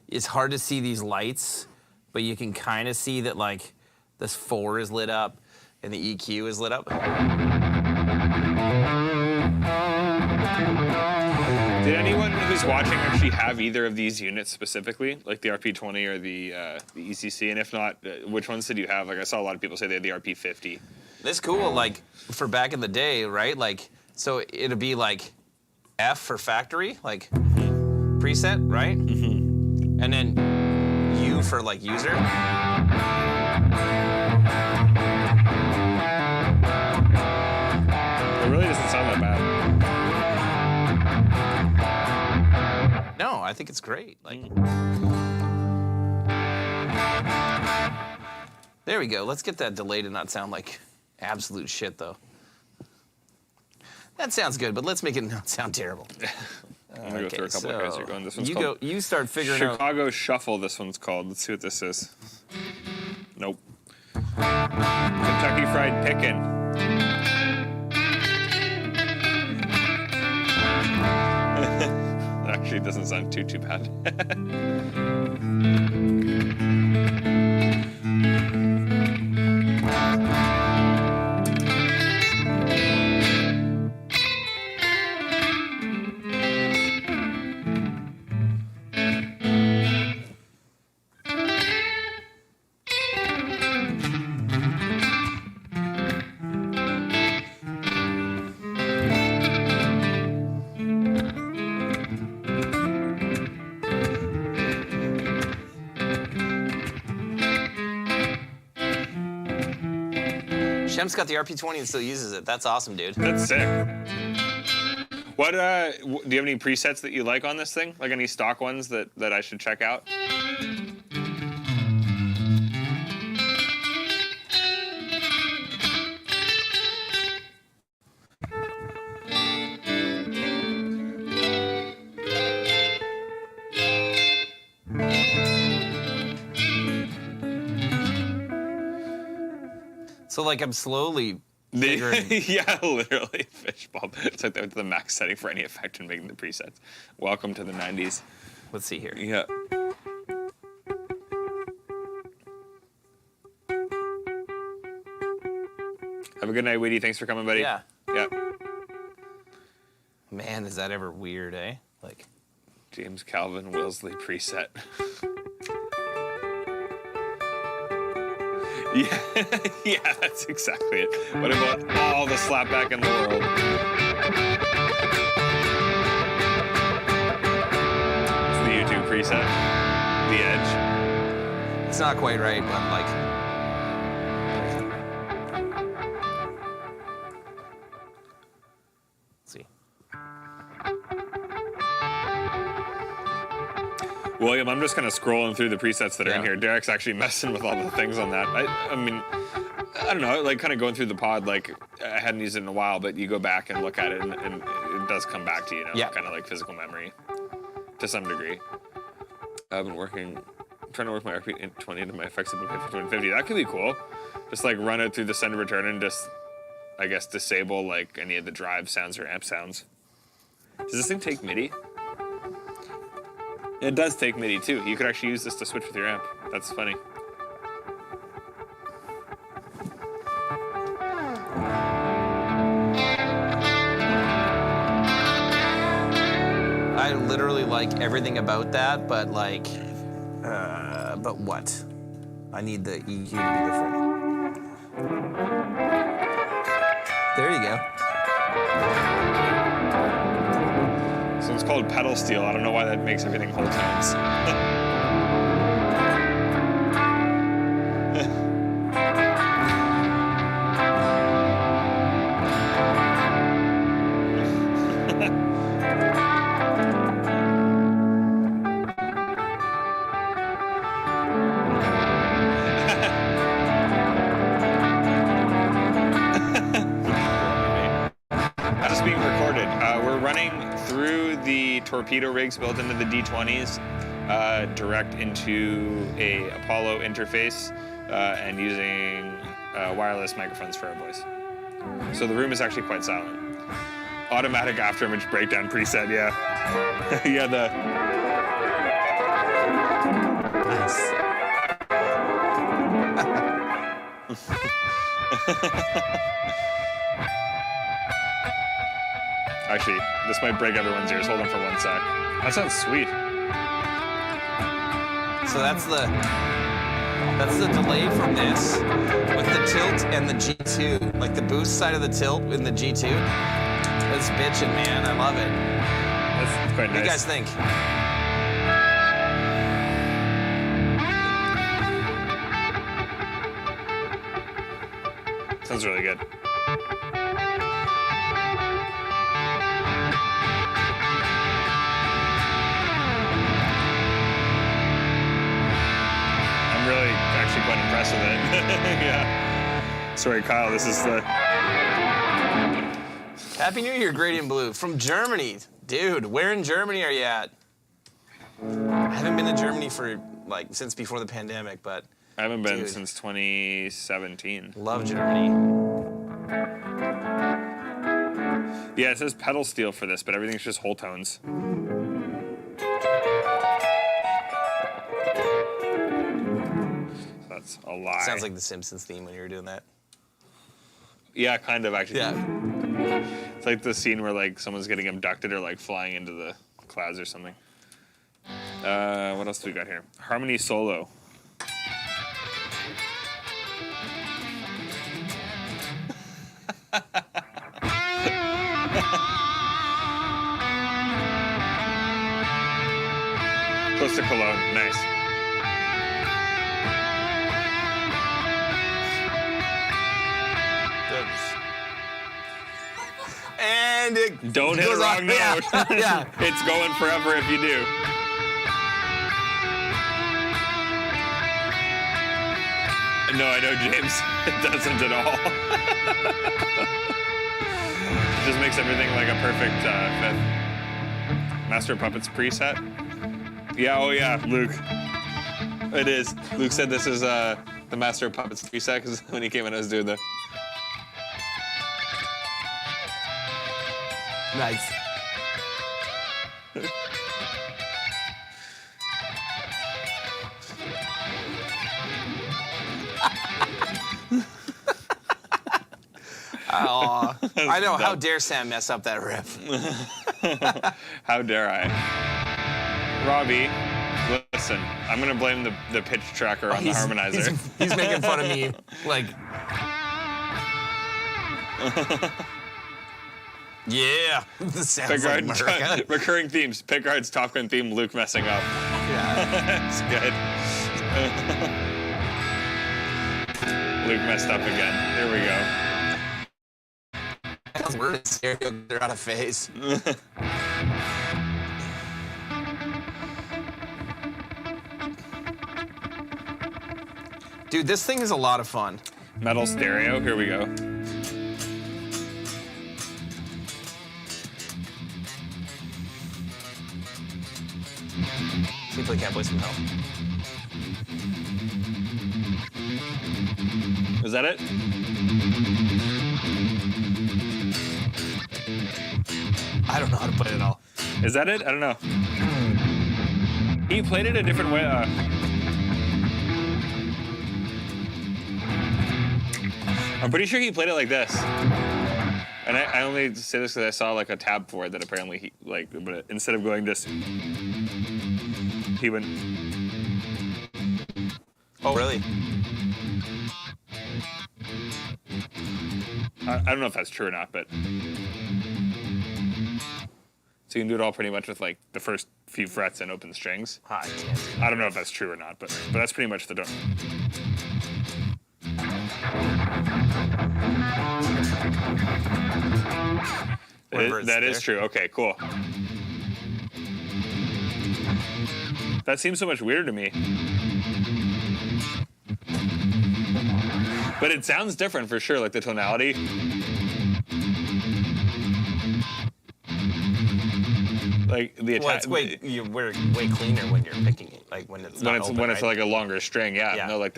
it's hard to see these lights, but you can kind of see that like this 4 is lit up and the EQ is lit up. Did anyone who's watching actually have either of these units specifically, like the RP-20 or the ECC? And if not, which ones did you have? Like I saw a lot of people say they had the RP-50. That's cool, like for back in the day, right? Like, so it'd be like F for factory, like preset, right? Mm-hmm. And then U for like user. It really doesn't sound that bad. No, I think it's great. Like, there we go. Let's get that delay to not sound like absolute shit, though. That sounds good, but let's make it not sound terrible. I'm gonna go through a couple of guys. You're going. This one's called. You start figuring out. Chicago Shuffle. This one's called. Let's see what this is. Nope. Kentucky Fried Pickin'. Actually, it doesn't sound too bad. Shem's got the RP-20 and still uses it. That's awesome, dude. That's sick. What do you have any presets that you like on this thing? Like any stock ones that I should check out? So like I'm slowly figuring. Yeah, literally fishbowl. It's like the max setting for any effect and making the presets. Welcome to the 90s. Let's see here. Yeah. Have a good night, Weedy. Thanks for coming, buddy. Yeah. Yeah. Man, is that ever weird, eh? Like James Calvin Wilsley preset. Yeah, yeah, that's exactly it. What about all the slapback in the world? It's the YouTube preset. The Edge. It's not quite right, but like. Let's see. William, I'm just kind of scrolling through the presets that are in here. Derek's actually messing with all the things on that. I mean, I don't know, like kind of going through the pod, like I hadn't used it in a while, but you go back and look at it and it does come back to you, kind of like physical memory to some degree. I've been trying to work my RP-100 into my FX into my 5150. That could be cool. Just like run it through the send and return and just, I guess, disable like any of the drive sounds or amp sounds. Does this thing take MIDI? It does take MIDI too. You could actually use this to switch with your amp. That's funny. I literally like everything about that, but like, but what? I need the EQ to be different. There you go. So it's called pedal steel. I don't know why that makes everything whole tones. Torpedo rigs built into the D20s, direct into a Apollo interface, and using wireless microphones for our voice. So the room is actually quite silent. Automatic afterimage breakdown preset, yeah. Yeah, Nice. Actually, this might break everyone's ears. Hold on for 1 sec. That sounds sweet. So that's the delay from this with the tilt and the G2, like the boost side of the tilt in the G2. It's bitchin', man. I love it. That's quite nice. What do you guys think? Sounds really good. Quite impressed with it. Yeah. Sorry, Kyle, this is the... Happy New Year, Gradient Blue, from Germany. Dude, where in Germany are you at? I haven't been to Germany for, like, since before the pandemic, but... I haven't been since 2017. Love Germany. Yeah, it says pedal steel for this, but everything's just whole tones. That's a lie. Sounds like the Simpsons theme when you were doing that. Yeah, kind of, actually. Yeah. It's like the scene where, like, someone's getting abducted or, like, flying into the clouds or something. What else do we got here? Harmony solo. Close to Cologne. Nice. And it don't hit a wrong note. Yeah. It's going forever if you do. No, I know, James. It doesn't at all. It just makes everything like a perfect fit. Master of Puppets preset. Yeah, oh yeah, Luke. It is. Luke said this is the Master of Puppets preset because when he came in, I was doing the... Nice. Oh, I know. How dare Sam mess up that riff? How dare I? Robbie, listen, I'm going to blame the pitch tracker on the harmonizer. He's making fun of me, like... Yeah, this sounds Pickard, like America. Recurring themes. Pickard's Top Gun theme, Luke messing up. Yeah. It's good. Luke messed up again. There we go. Sounds weird in stereo. They're out of phase. Dude, this thing is a lot of fun. Metal stereo, here we go. See if we can't play some help. Is that it? I don't know how to play it at all. Is that it? I don't know. He played it a different way. I'm pretty sure he played it like this. And I only say this because I saw like a tab for it that apparently he like, but instead of going this, he went. Oh, really? I don't know if that's true or not, but. So you can do it all pretty much with like the first few frets and open strings. I can't. I don't know if that's true or not, but that's pretty much the drum. That is true. Okay, cool. That seems so much weirder to me. But it sounds different for sure, like the tonality. Like the attack. Well, we're way cleaner when you're picking it, like when it's not open, when it's right? like a longer string, yeah. Yeah. No, like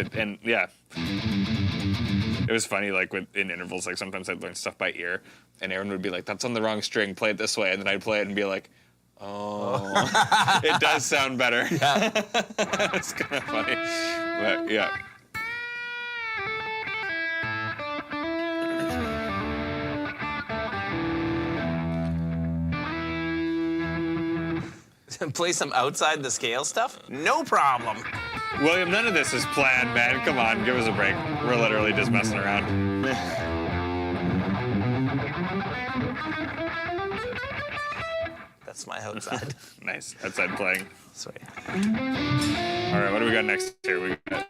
it was funny, like in intervals, like sometimes I'd learn stuff by ear, and Aaron would be like, "That's on the wrong string. Play it this way," and then I'd play it and be like, "Oh, it does sound better." Yeah. It's kind of funny, but yeah. Play some outside the scale stuff? No problem. William, none of this is planned, man. Come on, give us a break. We're literally just messing around. That's my outside. Nice, outside playing. Sweet. All right, what do we got next here? We got.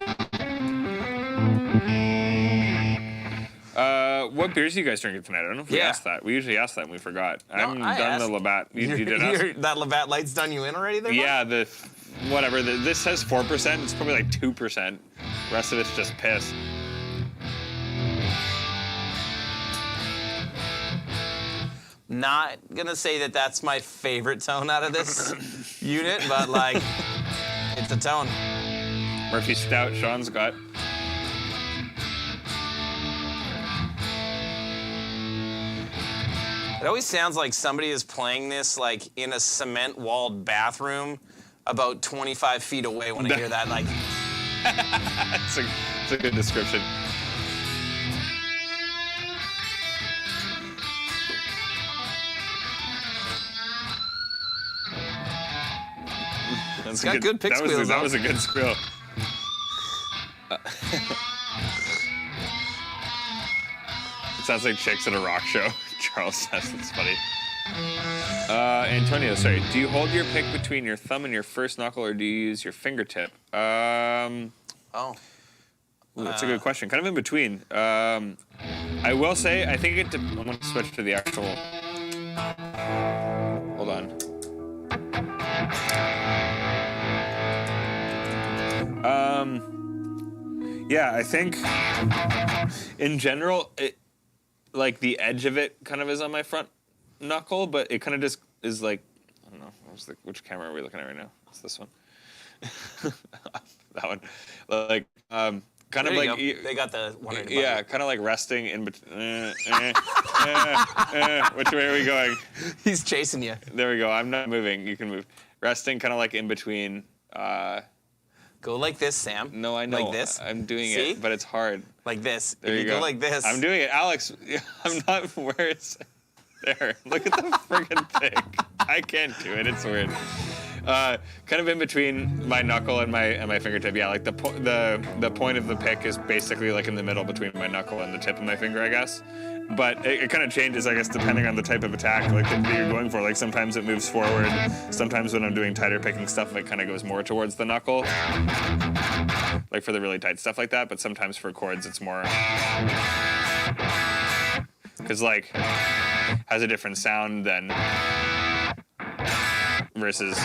What beers are you guys drinking tonight? I don't know if we asked that. We usually ask that and we forgot. I haven't done the Labatt. You did ask? That Labatt Light's done you in already there? Yeah, whatever. This says 4%. It's probably like 2%. The rest of it's just piss. Not gonna say that that's my favorite tone out of this unit, but like, it's a tone. Murphy Stout, Sean's got. It always sounds like somebody is playing this like in a cement-walled bathroom about 25 feet away when I hear that, like. It's a good description. It's got good pick squeals. That was a good squeal. It sounds like chicks at a rock show. Charles says it's funny. Antonio, sorry. Do you hold your pick between your thumb and your first knuckle, or do you use your fingertip? Ooh, that's a good question. Kind of in between. I will say, I think I'm going to switch to the actual. Hold on. Yeah, I think in general, like the edge of it kind of is on my front knuckle, but it kind of just is like, I don't know, which camera are we looking at right now? It's this one. That one. Like, kind of like. They got the one. Yeah, kind of like resting in between. Which way are we going? He's chasing you. There we go. I'm not moving. You can move. Resting kind of like in between. Go like this, Sam. No, I know. Like this. I'm doing See? it, but it's hard. Like this. There if you go like this. I'm doing it. Alex, I'm not where it's there. Look at the friggin' thing. I can't do it. It's weird. Kind of in between my knuckle and my fingertip. Yeah, like the point of the pick is basically like in the middle between my knuckle and the tip of my finger, I guess. But it kind of changes, I guess, depending on the type of attack like that you're going for. Like sometimes it moves forward. Sometimes when I'm doing tighter picking stuff, it kind of goes more towards the knuckle. Like for the really tight stuff like that. But sometimes for chords, it's more because like has a different sound than versus,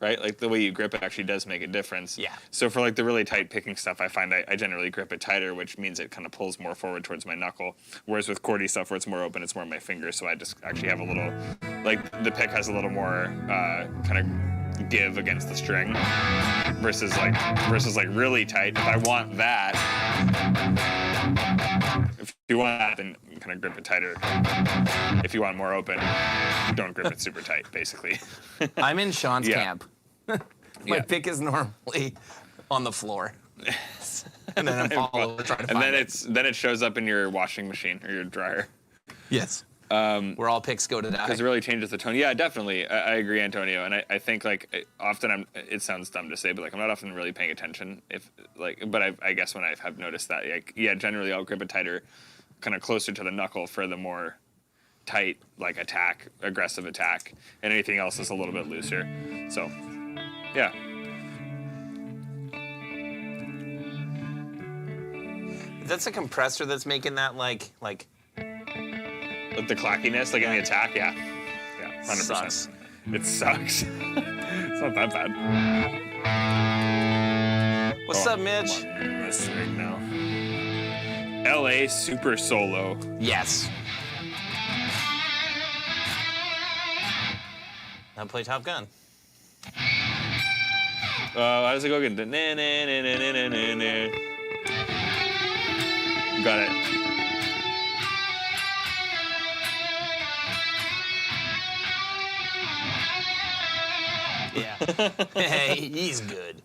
right? Like the way you grip it actually does make a difference. Yeah. So for like the really tight picking stuff, I find I generally grip it tighter, which means it kind of pulls more forward towards my knuckle. Whereas with QWERTY stuff where it's more open, it's more my fingers. So I just actually have a little, like the pick has a little more kind of give against the string versus like really tight. If I want that, if you want that, then kind of grip it tighter. If you want more open, don't grip it super tight, basically. I'm in Sean's camp. My Yeah. pick is normally on the floor. And then I'm trying to find it. Then it shows up in your washing machine or your dryer. Yes. Where all picks go to die. Because it really changes the tone. Yeah, definitely. I agree, Antonio. And I think like often it sounds dumb to say, but like I'm not often really paying attention but I guess when I have noticed that, like, yeah, generally I'll grip it tighter, kind of closer to the knuckle for the more tight, like aggressive attack, and anything else is a little bit looser. So, yeah. That's a compressor that's making that like The clackiness, like in the attack, yeah, 100%. Sucks. It sucks. It's not that bad. What's up, Mitch? This right now. LA Super Solo. Yes. Now play Top Gun. How does it go again? Got it. Yeah. Hey, he's good.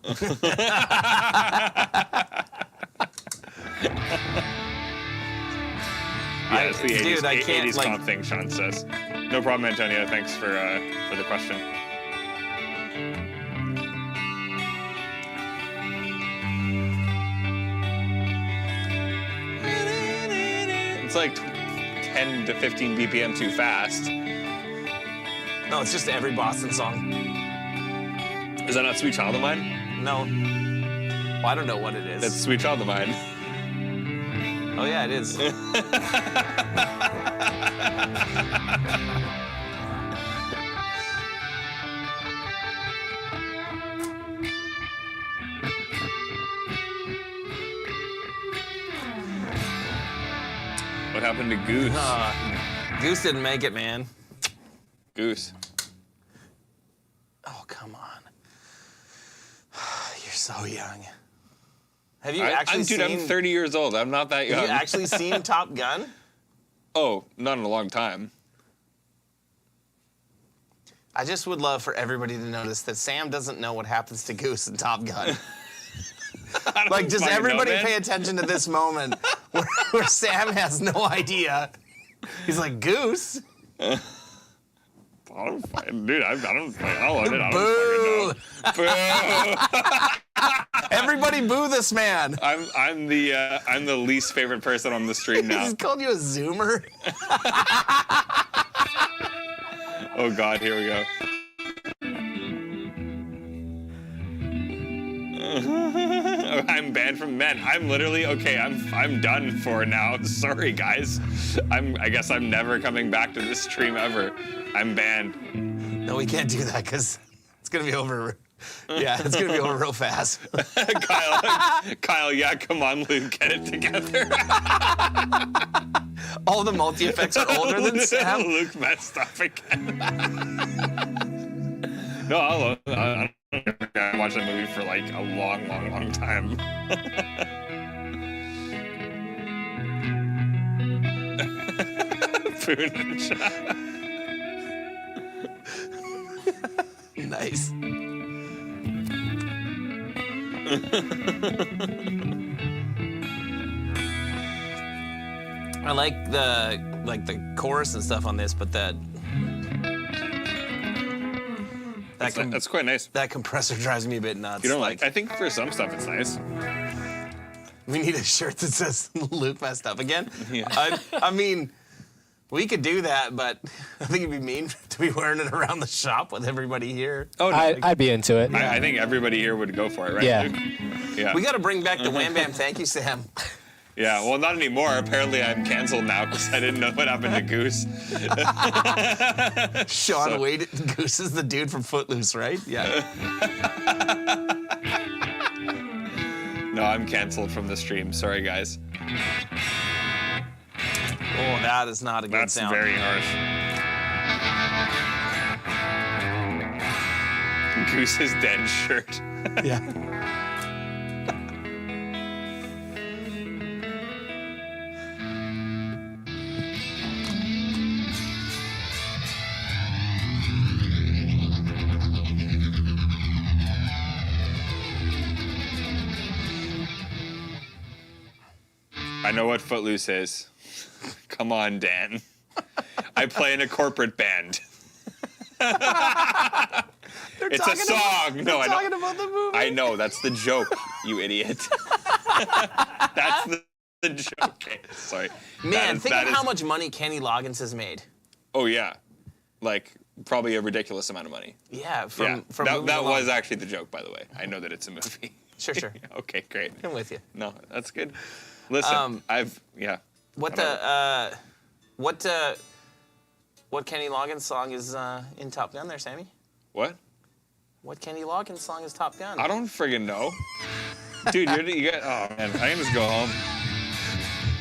Yeah, it's the 80s, dude, I can't, 80s like- comp thing, Sean says. No problem, Antonio. Thanks for the question. It's like 10 to 15 BPM too fast. No, it's just every Boston song. Is that not Sweet Child of Mine? No. Well, I don't know what it is. That's Sweet Child of Mine. Oh, yeah, it is. What happened to Goose? Goose didn't make it, man. Goose. Oh, come on. You're so young. Have you actually seen... Dude, I'm 30 years old. I'm not that young. Have you actually seen Top Gun? Oh, not in a long time. I just would love for everybody to notice that Sam doesn't know what happens to Goose in Top Gun. Like, just everybody pay attention to this moment where Sam has no idea. He's like, Goose? I don't fucking, dude, I don't fucking Boo! know. Boo! Everybody boo this man. I'm the least favorite person on the stream now. He's called you a Zoomer? Oh God, here we go. I'm banned from men. I'm literally okay. I'm done for now. Sorry, guys. I guess I'm never coming back to this stream ever. I'm banned. No, we can't do that because it's gonna be over. Yeah, it's gonna be over real fast. Kyle, yeah, come on, Luke, get it together. All the multi-effects are older than Sam. Luke messed up again. No, I watched that movie for like a long time. Nice. I like the chorus and stuff on this, but that's quite nice. That compressor drives me a bit nuts. You don't like? I think for some stuff it's nice. We need a shirt that says Luke messed up again. Yeah. I mean, we could do that, but I think it'd be mean to be wearing it around the shop with everybody here. Oh, no, I'd be into it. I think everybody here would go for it, right? Yeah. Luke? Yeah. We got to bring back the Wham Bam Thank You Sam. Yeah, well, not anymore. Apparently, I'm canceled now because I didn't know what happened to Goose. Sean Wade, Goose is the dude from Footloose, right? Yeah. No, I'm canceled from the stream. Sorry, guys. Oh, that is not a good That's sound. very harsh. Goose's dead shirt. Yeah. I know what Footloose is. Come on, Dan. I play in a corporate band. It's a song. No, I know. Talking about the movie. I know. That's the joke, you idiot. That's the joke. Okay, sorry. Man, think of how much money Kenny Loggins has made. Oh yeah, like probably a ridiculous amount of money. Yeah, from that was actually the joke, by the way. I know that it's a movie. Sure. Okay, great. I'm with you. No, that's good. Listen, What Kenny Loggins song is in Top Gun there, Sammy? What? What Kenny Loggins song is Top Gun? I don't friggin' know. Dude, you got. Oh man, I can just go home.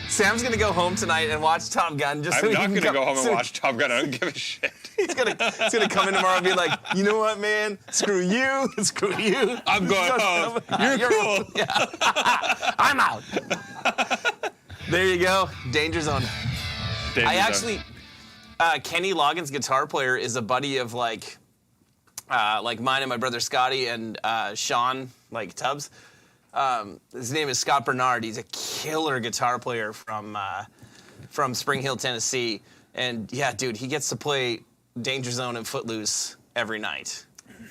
Sam's gonna go home tonight and watch Top Gun. Just so I'm he not can gonna go home and so watch Top Gun. I don't give a shit. He's gonna come in tomorrow and be like, you know what, man? Screw you. Screw you. I'm going home. You're cool. Yeah. I'm out. There you go. Danger Zone. Kenny Loggins' guitar player is a buddy of like mine and my brother Scotty and Sean, like Tubbs. His name is Scott Bernard. He's a killer guitar player from Spring Hill, Tennessee. And yeah, dude, he gets to play Danger Zone and Footloose every night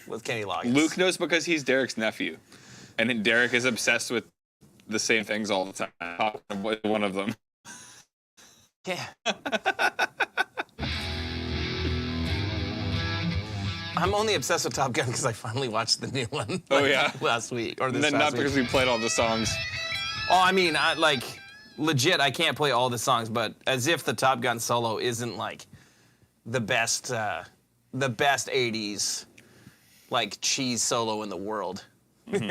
with Kenny Loggins. Luke knows because he's Derek's nephew. And Derek is obsessed with the same things all the time. One of them. Yeah. I'm only obsessed with Top Gun because I finally watched the new one. Last week or this And then past not because week. we played all the songs. Oh, I mean, legit, I can't play all the songs, but as if the Top Gun solo isn't like the best 80s like cheese solo in the world. Mm-hmm.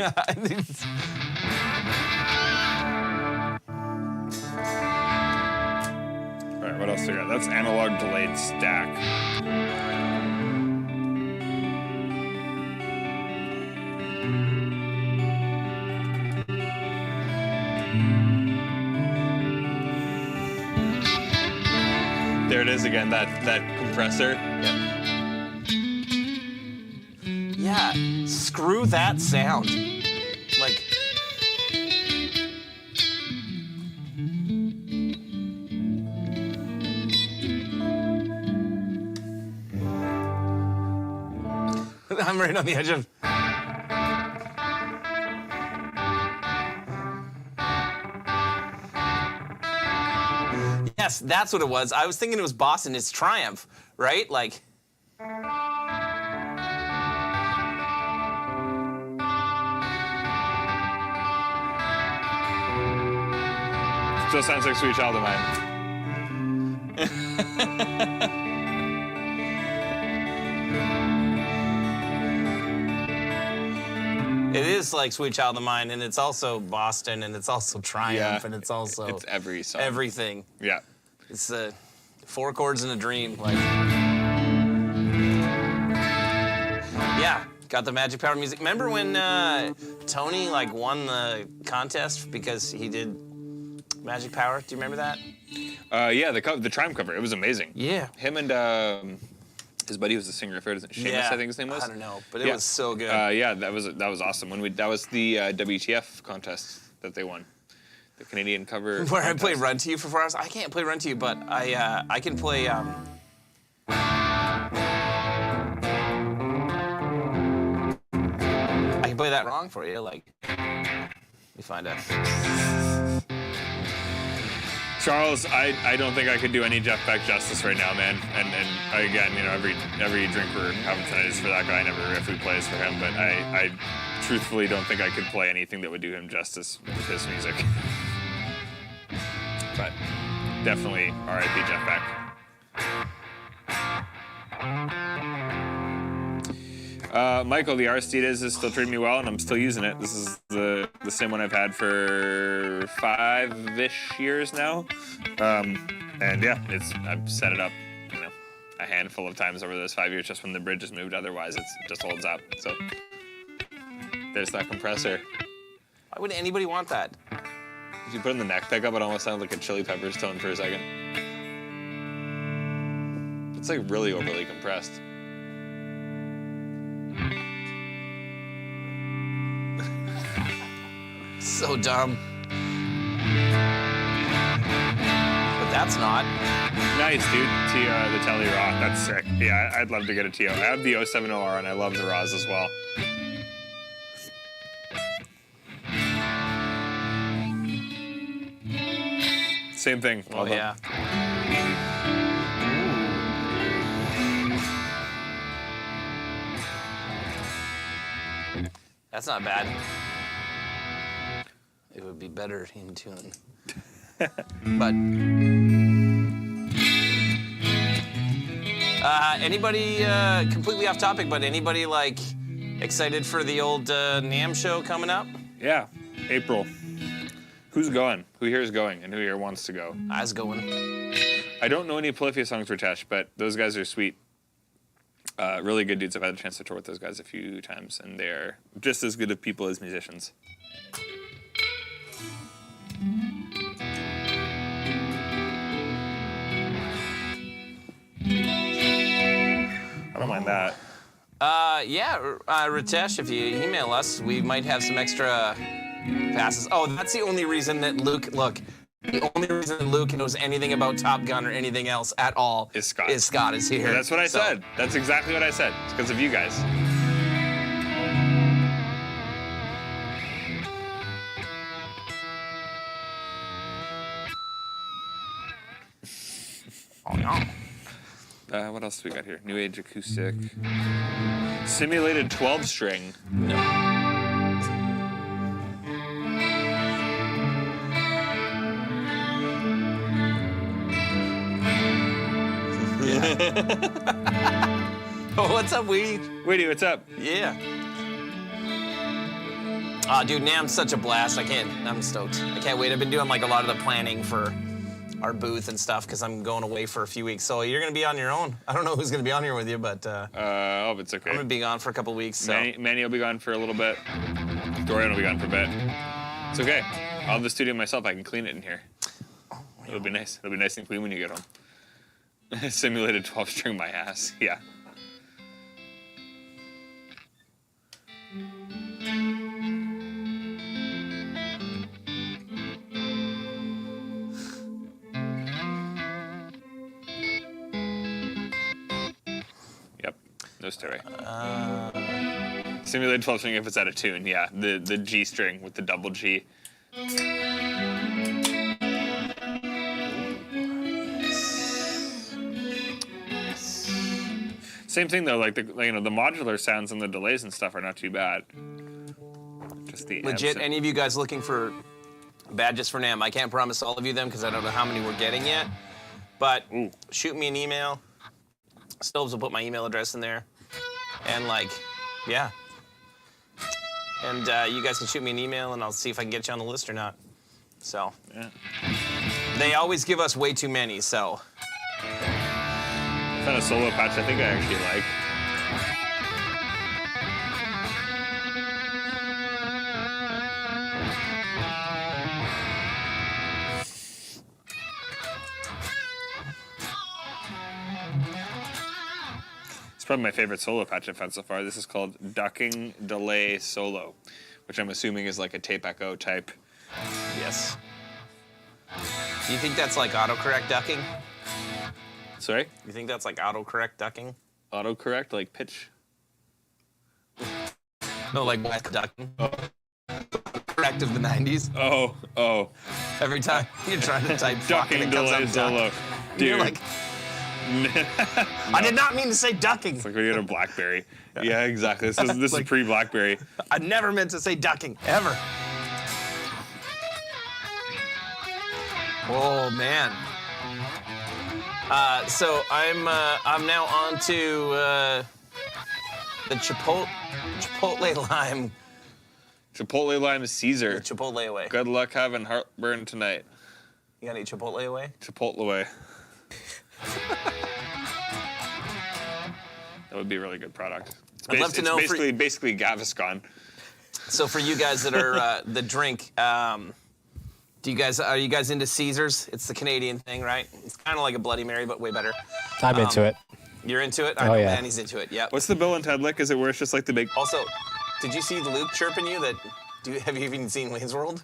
All right, what else do we got? That's analog delayed stack. There it is again, that compressor. Yeah, screw that sound. Like, I'm right on the edge of. Yes, that's what it was. I was thinking it was Boston. It's Triumph, right? Like. Still sounds like Sweet Child of Mine. It is like Sweet Child of Mine, and it's also Boston, and it's also Triumph, and it's also it's every song. Everything. Yeah. It's 4 chords in a dream. Like, yeah, got the Magic Power music. Remember when Tony like won the contest because he did Magic Power? Do you remember that? Yeah, the Triumph cover. It was amazing. Yeah. Him and his buddy was the singer of it. Seamus, I think his name was. I don't know, but it was so good. Yeah, that was awesome. That was the WTF contest that they won. The Canadian cover. Where I play Run to You for 4 hours. I can't play Run to You, but I can play. I can play that wrong for you. Like, let me find out. Charles, I don't think I could do any Jeff Beck justice right now, man. And again, you know, every drink we're having tonight is for that guy. Never if we plays for him, but I truthfully don't think I could play anything that would do him justice with his music. but definitely R.I.P. Jeff Beck. Michael, the Aristides is still treating me well, and I'm still using it. This is the same one I've had for 5-ish years now. And yeah, I've set it up, a handful of times over those 5 years just when the bridge has moved. Otherwise, it just holds up. So there's that compressor. Why would anybody want that? If you put in the neck pickup, it almost sounds like a Chili Peppers tone for a second. It's like really overly compressed. So dumb. But that's not. Nice, dude. The Telly Raw. That's sick. Yeah, I'd love to get a TO. I have the 070R and I love the Raws as well. Same thing. Oh, yeah. That's not bad. It would be better in tune. But anybody completely off topic, but anybody like excited for the old NAMM show coming up? Yeah, April. Who's going? Who here is going, and who here wants to go? I was going. I don't know any Polyphia songs for Tesh, but those guys are sweet. Really good dudes. I've had a chance to tour with those guys a few times, and they're just as good of people as musicians. I don't mind that. Yeah, Ritesh, if you email us, we might have some extra passes. Oh, that's the only reason that Luke, the only reason that Luke knows anything about Top Gun or anything else at all is Scott is here. Yeah, that's what I said. That's exactly what I said. It's because of you guys. Oh, no. What else do we got here? New Age acoustic. Simulated 12-string. No. Oh, what's up, Weedy? Weedy, what's up? Yeah. Dude, NAMM's such a blast. I'm stoked. I can't wait. I've been doing like a lot of the planning for our booth and stuff because I'm going away for a few weeks. So you're going to be on your own. I don't know who's going to be on here with you, but oh, it's okay. I'm going to be gone for a couple weeks. So. Manny will be gone for a little bit. Dorian will be gone for a bit. It's okay. I'll have the studio myself. I can clean it in here. Oh, it'll be nice. It'll be nice and clean when you get home. Simulated 12-string my ass. Yeah. Yep. No story. Simulated 12-string if it's out of tune. Yeah. The G string with the double G. Same thing though, like the modular sounds and the delays and stuff are not too bad. Just the legit. Any of you guys looking for badges for NAMM? I can't promise all of you them because I don't know how many we're getting yet. But shoot me an email. Stoves will put my email address in there, and yeah. And you guys can shoot me an email, and I'll see if I can get you on the list or not. So yeah. They always give us way too many, so. I found a solo patch I think I actually like. It's probably my favorite solo patch I've found so far. This is called Ducking Delay Solo, which I'm assuming is like a tape echo type. Yes. Do you think that's like autocorrect ducking? Sorry? You think that's like autocorrect ducking? Autocorrect, like pitch? No, like whack ducking. Oh. Correct of the 90s. Oh. Every time you're trying to type ducking and it delay comes up solo. duck. Dude. You're like, no. I did not mean to say ducking. It's like when you had a BlackBerry. Yeah, exactly. This is like, pre-BlackBerry. I never meant to say ducking, ever. Oh man. So I'm now on to the Chipotle lime. Chipotle lime Caesar. The Chipotle away. Good luck having heartburn tonight. You got any Chipotle away? Chipotle away. That would be a really good product. I'd love to know. It's basically Gaviscon. So for you guys that are the drink, are you guys into Caesars? It's the Canadian thing, right? It's kind of like a Bloody Mary, but way better. I'm into it. You're into it? Oh, yeah. Manny's into it, yep. What's the Bill and Ted lick? Is it where it's just like the big... Also, did you see Luke chirping you that... Have you even seen Wayne's World?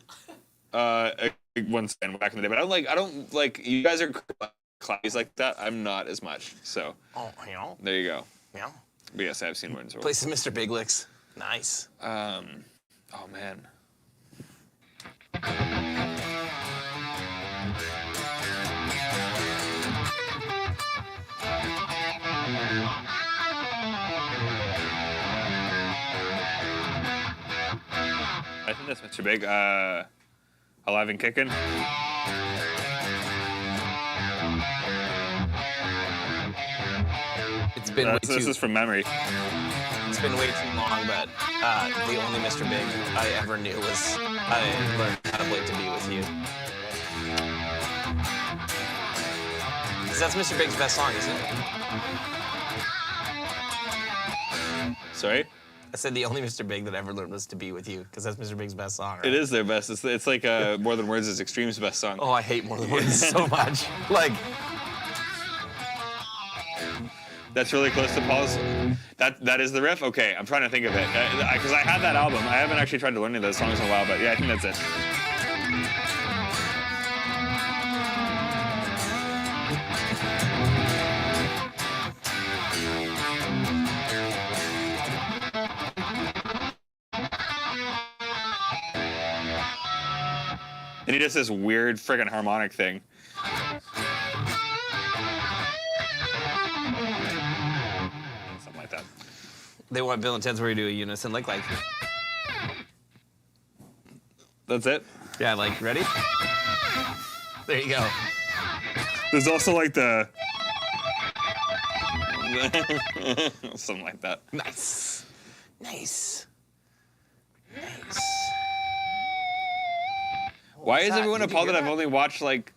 Once back in the day, but I don't like... You guys are cloudies like that. I'm not as much, so... Oh, yeah. There you go. Yeah. But yes, I've seen Wayne's World. Places Mr. Big Licks. Nice. Oh, man. I think that's Mr. Big. Alive and Kickin'. It's been way too... This is from memory. It's been way too long, but the only Mr. Big I ever knew was I learned how to play To Be With You. Because that's Mr. Big's best song, isn't it? Sorry? I said the only Mr. Big that I ever learned was To Be With You, because that's Mr. Big's best song, right? It is their best. It's like More Than Words is Extreme's best song. Oh, I hate More Than Words so much. Like... That's really close to Paul's. That is the riff? Okay, I'm trying to think of it. Because I had that album. I haven't actually tried to learn any of those songs in a while, but yeah, I think that's it. And he does this weird friggin' harmonic thing. Something like that. They want Bill and Ted's where you do a unison, like. That's it? Yeah, like, ready? There you go. There's also like the... Something like that. Nice. Nice. Nice. Why is everyone appalled that I've only watched, like,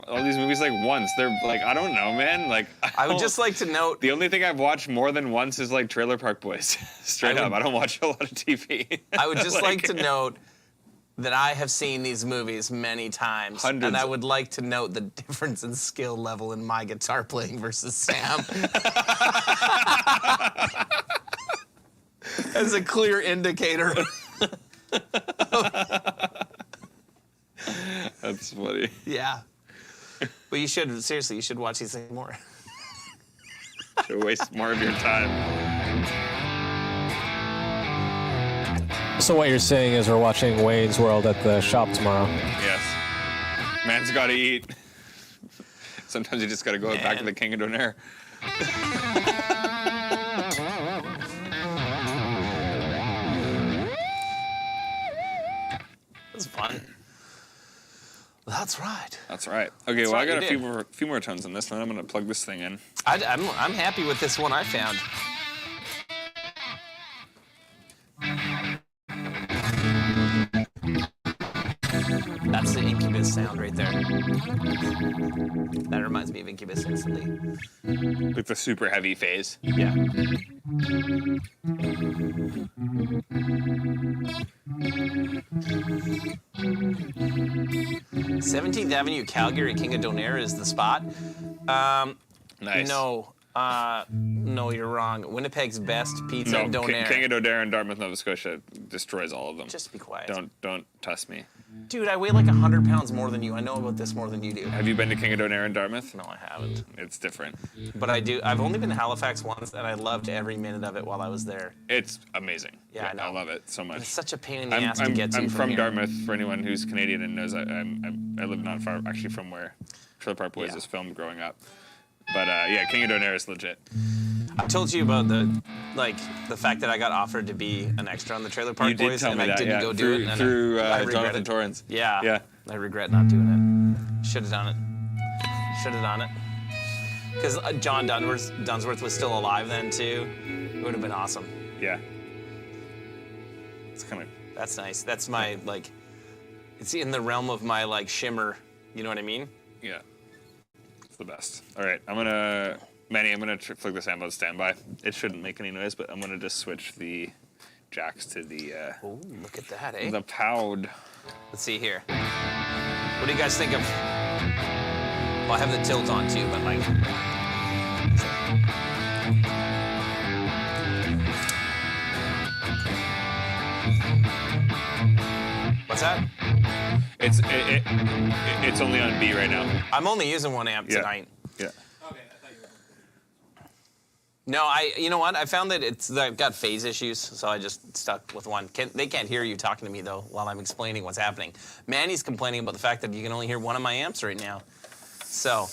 all these movies, like, once? They're, like, I don't know, man. Like, I would just like to note... The only thing I've watched more than once is, like, Trailer Park Boys. Straight up. I don't watch a lot of TV. I would just like to note that I have seen these movies many times. Hundreds. And I would like to note the difference in skill level in my guitar playing versus Sam. As a clear indicator. That's funny. Yeah. But you should, seriously, you should watch these things more. Should waste more of your time. So what you're saying is we're watching Wayne's World at the shop tomorrow. Yes. Man's gotta eat. Sometimes you just gotta go back to the King of Donaire. That's fun. That's right. That's right. Okay, well, I got a few more tones on this, and then I'm gonna plug this thing in. I'm happy with this one I found. That's the Incubus sound right there. That reminds me of Incubus instantly. Like the super heavy phase. Yeah. 17th Avenue, Calgary, King of Donaire is the spot. Nice. No. No, you're wrong. Winnipeg's best pizza, Donaire. King of Donaire in Dartmouth, Nova Scotia destroys all of them. Just be quiet. Don't test me. Dude, I weigh like 100 pounds more than you. I know about this more than you do. Have you been to King of Donaire in Dartmouth? No, I haven't. It's different. But I do. I've only been to Halifax once, and I loved every minute of it while I was there. It's amazing. Yeah, I know. I love it so much. It's such a pain in the ass to get to. I'm from here. Dartmouth. For anyone who's Canadian and knows, I live not far actually from where Trailer Park Boys is filmed growing up. But yeah, King of Donaire is legit. I told you about the fact that I got offered to be an extra on the Trailer Park Boys, and I didn't go do it. Through Jonathan Torrance. Yeah. Yeah. I regret not doing it. Should have done it. Should have done it. Because John Dunsworth was still alive then too. It would have been awesome. Yeah. It's kind of. That's nice. That's my like. It's in the realm of my like shimmer. You know what I mean? Yeah. It's the best. All right, Manny, I'm gonna flick this ammo to standby. It shouldn't make any noise, but I'm gonna just switch the jacks to the. Oh, look at that, eh? The POWD. Let's see here. What do you guys think of? Well, I have the tilt on too, but like. What's that? It's only on B right now. I'm only using 1 amp tonight. Yeah. Okay, I thought you were. No, you know what? I found that I've got phase issues, so I just stuck with one. They can't hear you talking to me though while I'm explaining what's happening. Manny's complaining about the fact that you can only hear one of my amps right now. So.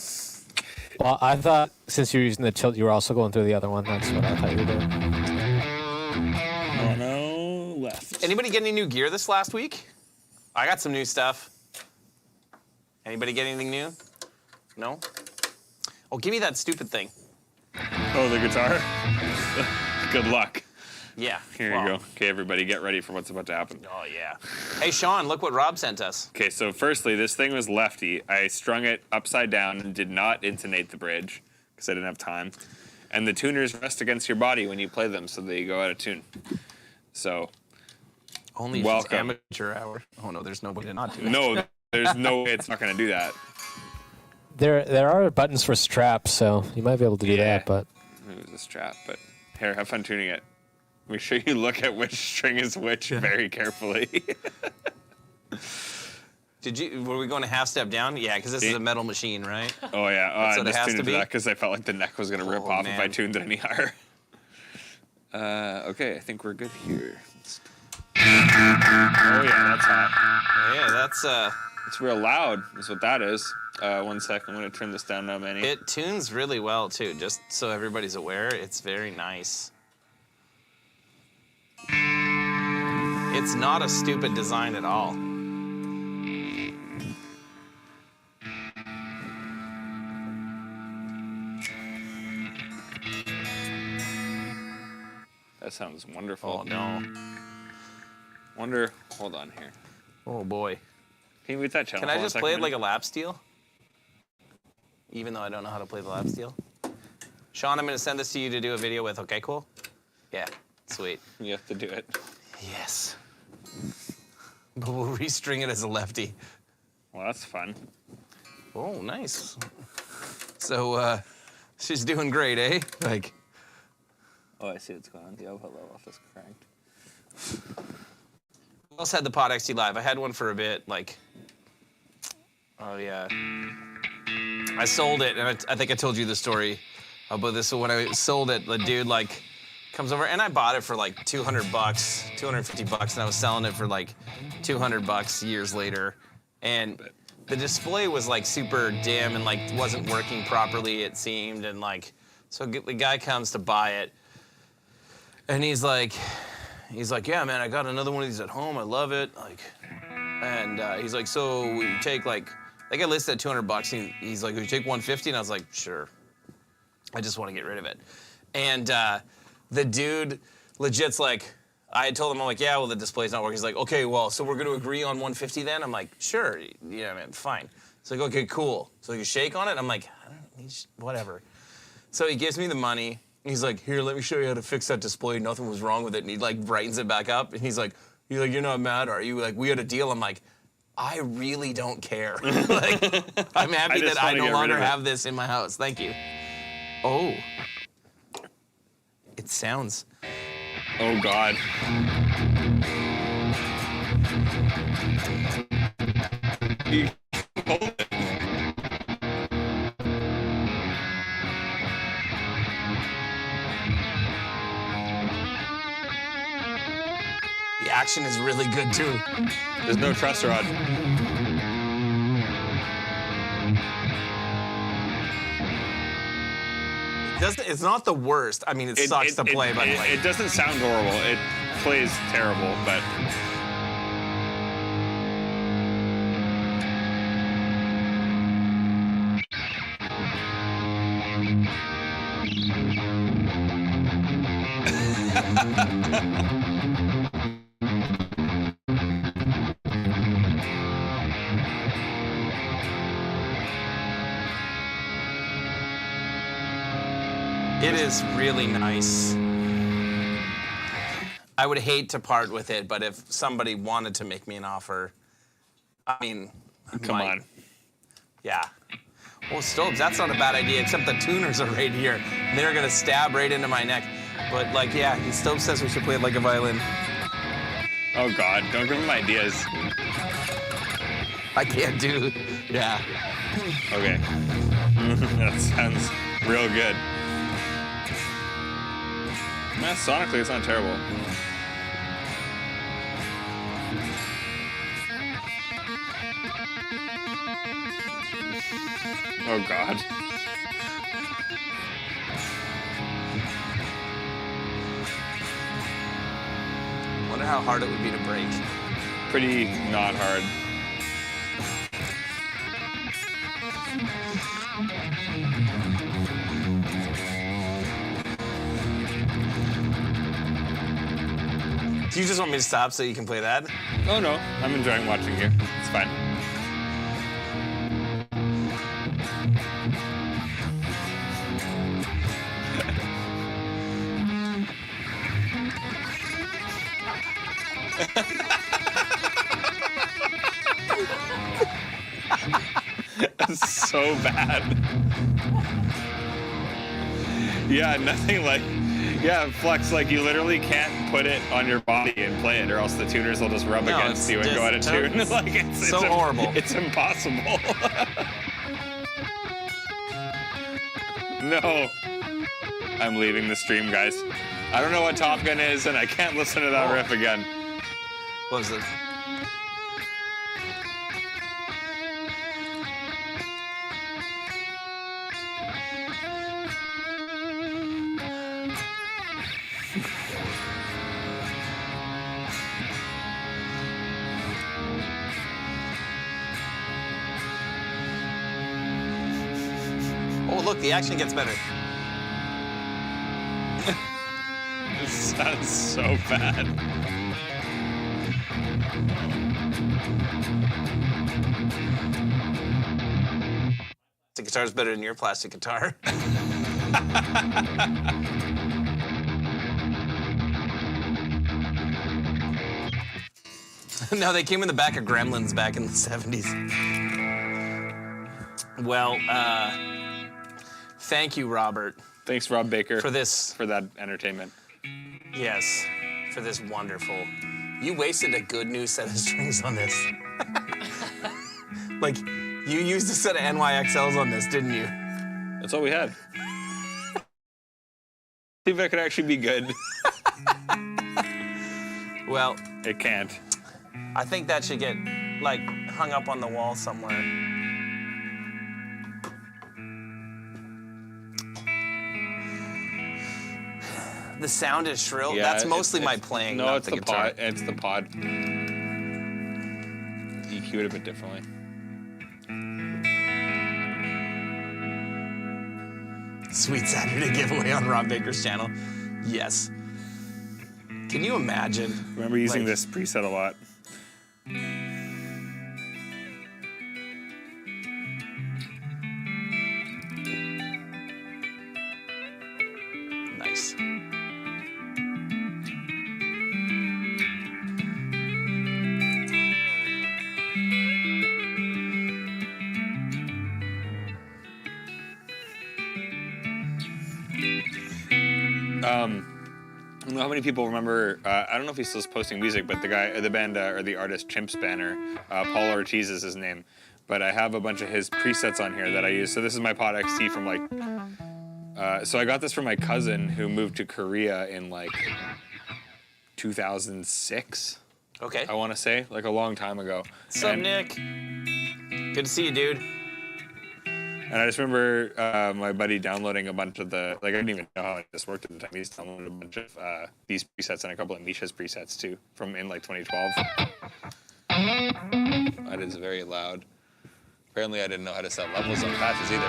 Well, I thought since you were using the tilt, you were also going through the other one. That's what I thought you were doing. Oh no, left. Anybody get any new gear this last week? I got some new stuff. Anybody get anything new? No? Oh, give me that stupid thing. Oh, the guitar? Good luck. Yeah. Here you go. Okay, everybody, get ready for what's about to happen. Oh, yeah. Hey, Sean, look what Rob sent us. Okay, so firstly, this thing was lefty. I strung it upside down and did not intonate the bridge because I didn't have time. And the tuners rest against your body when you play them so they go out of tune. So, only if it's amateur hour. Oh, no, there's no way to not do it. No, there's no way it's not going to do that. There are buttons for straps, so you might be able to do that, but... It was a Strat, but here, have fun tuning it. Make sure you look at which string is which very carefully. Were we going to half step down? Yeah, because this is a metal machine, right? Oh, yeah. That's I what it just has tuned to it be? that because I felt like the neck was going to rip off if I man. tuned it any higher. Okay, I think we're good here. Oh, yeah, that's hot. Yeah, that's... It's real loud, is what that is. 1 sec, I'm going to turn this down now, Manny. It tunes really well, too. Just so everybody's aware, it's very nice. It's not a stupid design at all. That sounds wonderful. Oh, no. Hold on here. Oh, boy. Can you mute that channel? Can I just play it like a lap steel? Even though I don't know how to play the lap steel? Sean, I'm going to send this to you to do a video with. Okay, cool? Yeah, sweet. You have to do it. Yes. But we'll restring it as a lefty. Well, that's fun. Oh, nice. So, she's doing great, eh? Like. Oh, I see what's going on. The output level is cranked. Who else had the Pod XT Live? I had one for a bit, like. Oh, yeah. I sold it, and I think I told you the story about this. So when I sold it, the dude, like, comes over, and I bought it for, like, $200, $250, and I was selling it for, like, $200 years later. And the display was, like, super dim and, like, wasn't working properly, it seemed. And, like, so the guy comes to buy it, and he's like, yeah, man, I got another one of these at home. I love it. Like, and he's like, so we take, like I listed at $200. And he's like, would you take 150? And I was like, sure. I just want to get rid of it. And the dude legit's like, I had told him, I'm like, yeah, well, the display's not working. He's like, okay, well, so we're going to agree on 150 then? I'm like, sure. Yeah, man, fine. He's like, okay, cool. So you shake on it? I'm like, I don't need, whatever. So he gives me the money. He's like, here, let me show you how to fix that display. Nothing was wrong with it. And he, like, brightens it back up. And he's like, you're not mad, are you? Like, we had a deal. I'm like, I really don't care. Like, I'm happy that I no longer have this in my house. Thank you. Oh. It sounds. Oh, God. The action is really good, too. There's no truss rod. It's not the worst. I mean, it sucks to play, but like... It doesn't sound horrible. It plays terrible, but... It is really nice. I would hate to part with it, but if somebody wanted to make me an offer, I mean, Come on. Yeah. Well, Stokes, that's not a bad idea, except the tuners are right here. And they're gonna stab right into my neck. But like, yeah, Stokes says we should play it like a violin. Oh God, don't give him ideas. I can't do, yeah. Okay. That sounds real good. Man, sonically, it's not terrible. Oh God. Wonder how hard it would be to break. Pretty not hard. Do you just want me to stop so you can play that? Oh no, I'm enjoying watching you. It's fine. That's so bad. Yeah, nothing like... Yeah, Flex, like, you literally can't put it on your body and play it, or else the tuners will just rub against you and go out of tune. Like, it's so horrible. It's impossible. No. I'm leaving the stream, guys. I don't know what Top Gun is, and I can't listen to that riff again. What was it? Oh, look, the action gets better. This sounds so bad. The guitar's better than your plastic guitar. No, they came in the back of Gremlins back in the 70s. Well, thank you, Robert. Thanks, Rob Baker, for this. For that entertainment. Yes, for this wonderful. You wasted a good new set of strings on this. Like, you used a set of NYXLs on this, didn't you? That's all we had. See if it could actually be good. Well, it can't. I think that should get, like, hung up on the wall somewhere. The sound is shrill. Yeah, that's mostly my playing. No, it's the guitar. pod. It's the pod. EQ it a bit differently. Sweet Saturday giveaway on Rob Baker's channel. Yes. Can you imagine? Remember using this preset a lot. Nice. I don't know how many people remember, I don't know if he's still posting music, but the band, or the artist Chimps Banner, Paul Ortiz is his name. But I have a bunch of his presets on here that I use. So this is my Pod XT from like, so I got this from my cousin who moved to Korea in like 2006. Okay. I want to say, like a long time ago. What's up, Nick? Good to see you, dude. And I just remember my buddy downloading a bunch of the, like I didn't even know how this worked at the time. He just downloaded a bunch of these presets and a couple of Misha's presets too, from in like 2012. That is very loud. Apparently I didn't know how to set levels on patches either.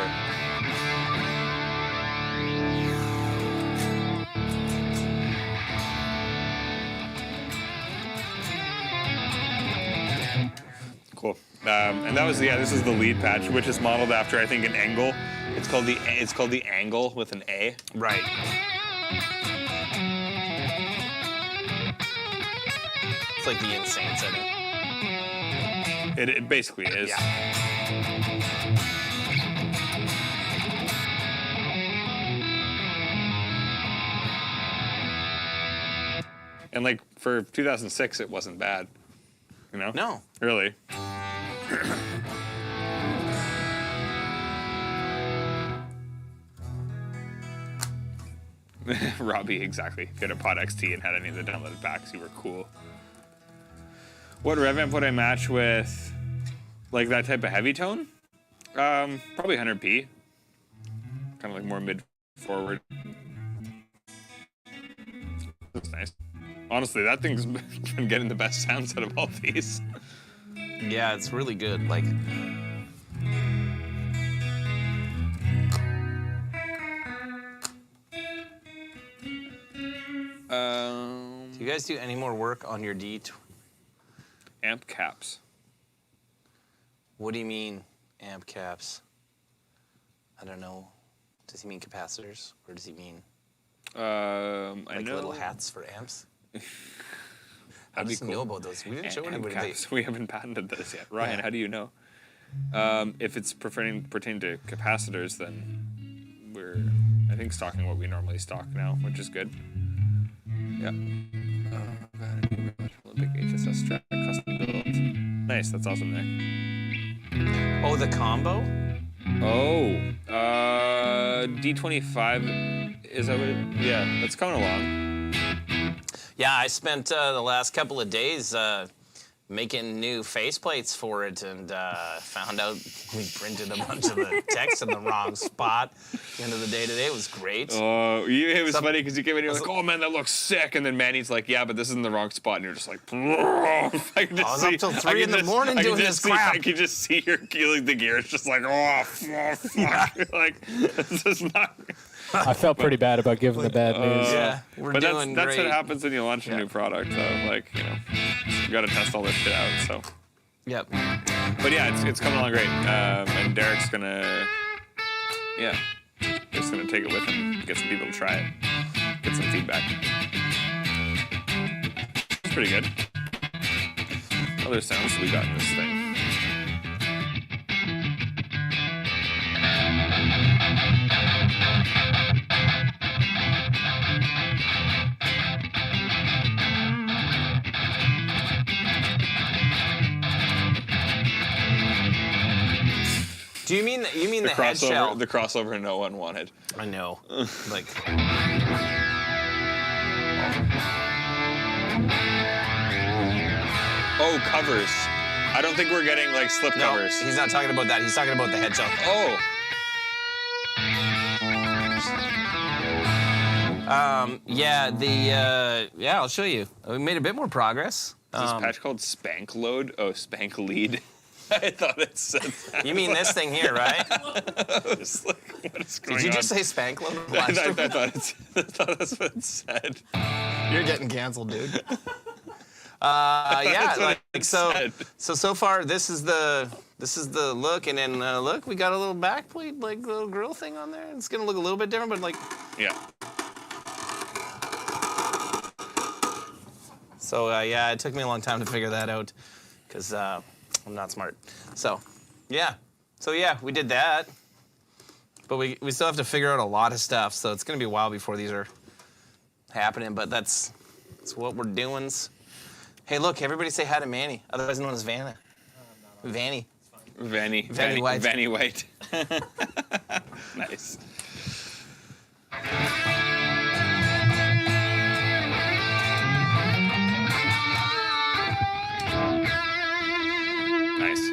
And that was this is the lead patch, which is modeled after I think an angle. It's called the angle with an A. Right. It's like the insane setting. It basically is. Yeah. And like for 2006, it wasn't bad. You know? No. Really. Robbie, exactly. If you had a Pod XT and had any of the downloaded packs, you were cool. What rev amp would I match with, like that type of heavy tone? Probably 100p. Kind of like more mid-forward. That's nice. Honestly, that thing's been getting the best sounds out of all these. Yeah, it's really good. Like, do you guys do any more work on your amp caps. What do you mean, amp caps? I don't know. Does he mean capacitors, or does he mean like little hats for amps? How does he know about those? We didn't show anybody. Caps. We haven't patented those yet. Ryan, how do you know? If it's pertaining to capacitors, then we're, I think, stocking what we normally stock now, which is good. Yeah. Big HSS Strat custom build. Nice, that's awesome, Nick. Oh, the combo? Oh, D25, is that what it, yeah, that's coming along. Yeah, I spent the last couple of days making new faceplates for it, and found out we printed a bunch of the text in the wrong spot. At the end of the day today, it was great. Oh, it was funny because you came in and you're like, oh man, that looks sick. And then Manny's like, yeah, but this is in the wrong spot. And you're just like, I can just I was up till 3 in the morning doing this crap. I can just see your keeling the gear. It's just like, oh, fuck. Yeah. Like, this is not. I felt pretty bad about giving the bad news. Yeah, we're doing that's great. what happens when you launch a new product. So, like, you know, you got to test all this shit out. So. Yep. But yeah, it's coming along great. And Derek's gonna, just gonna take it with him, get some people to try it, get some feedback. It's pretty good. Other sounds we got in this thing. Do you mean the head shell? The crossover no one wanted. I know. Like. Oh, covers. I don't think we're getting like slip No, covers. he's not talking about that. He's talking about the head shell. Oh. I'll show you. We made a bit more progress. Is this patch called Spank Load? Oh, Spank Lead. I thought it said that. You mean this thing here, right? I was like, what is going on? Did you just say spank load? I thought that's what it said. You're getting canceled, dude. So far this is the look, and then look, we got a little back plate, like little grill thing on there. It's gonna look a little bit different, but like. Yeah. So it took me a long time to figure that out, because I'm not smart. So we did that, but we still have to figure out a lot of stuff. So it's gonna be a while before these are happening, but that's what we're doing. Hey, look, everybody say hi to Manny, otherwise known as Vanna. Vanny. Vanny White. Vanny White. Nice. Nice.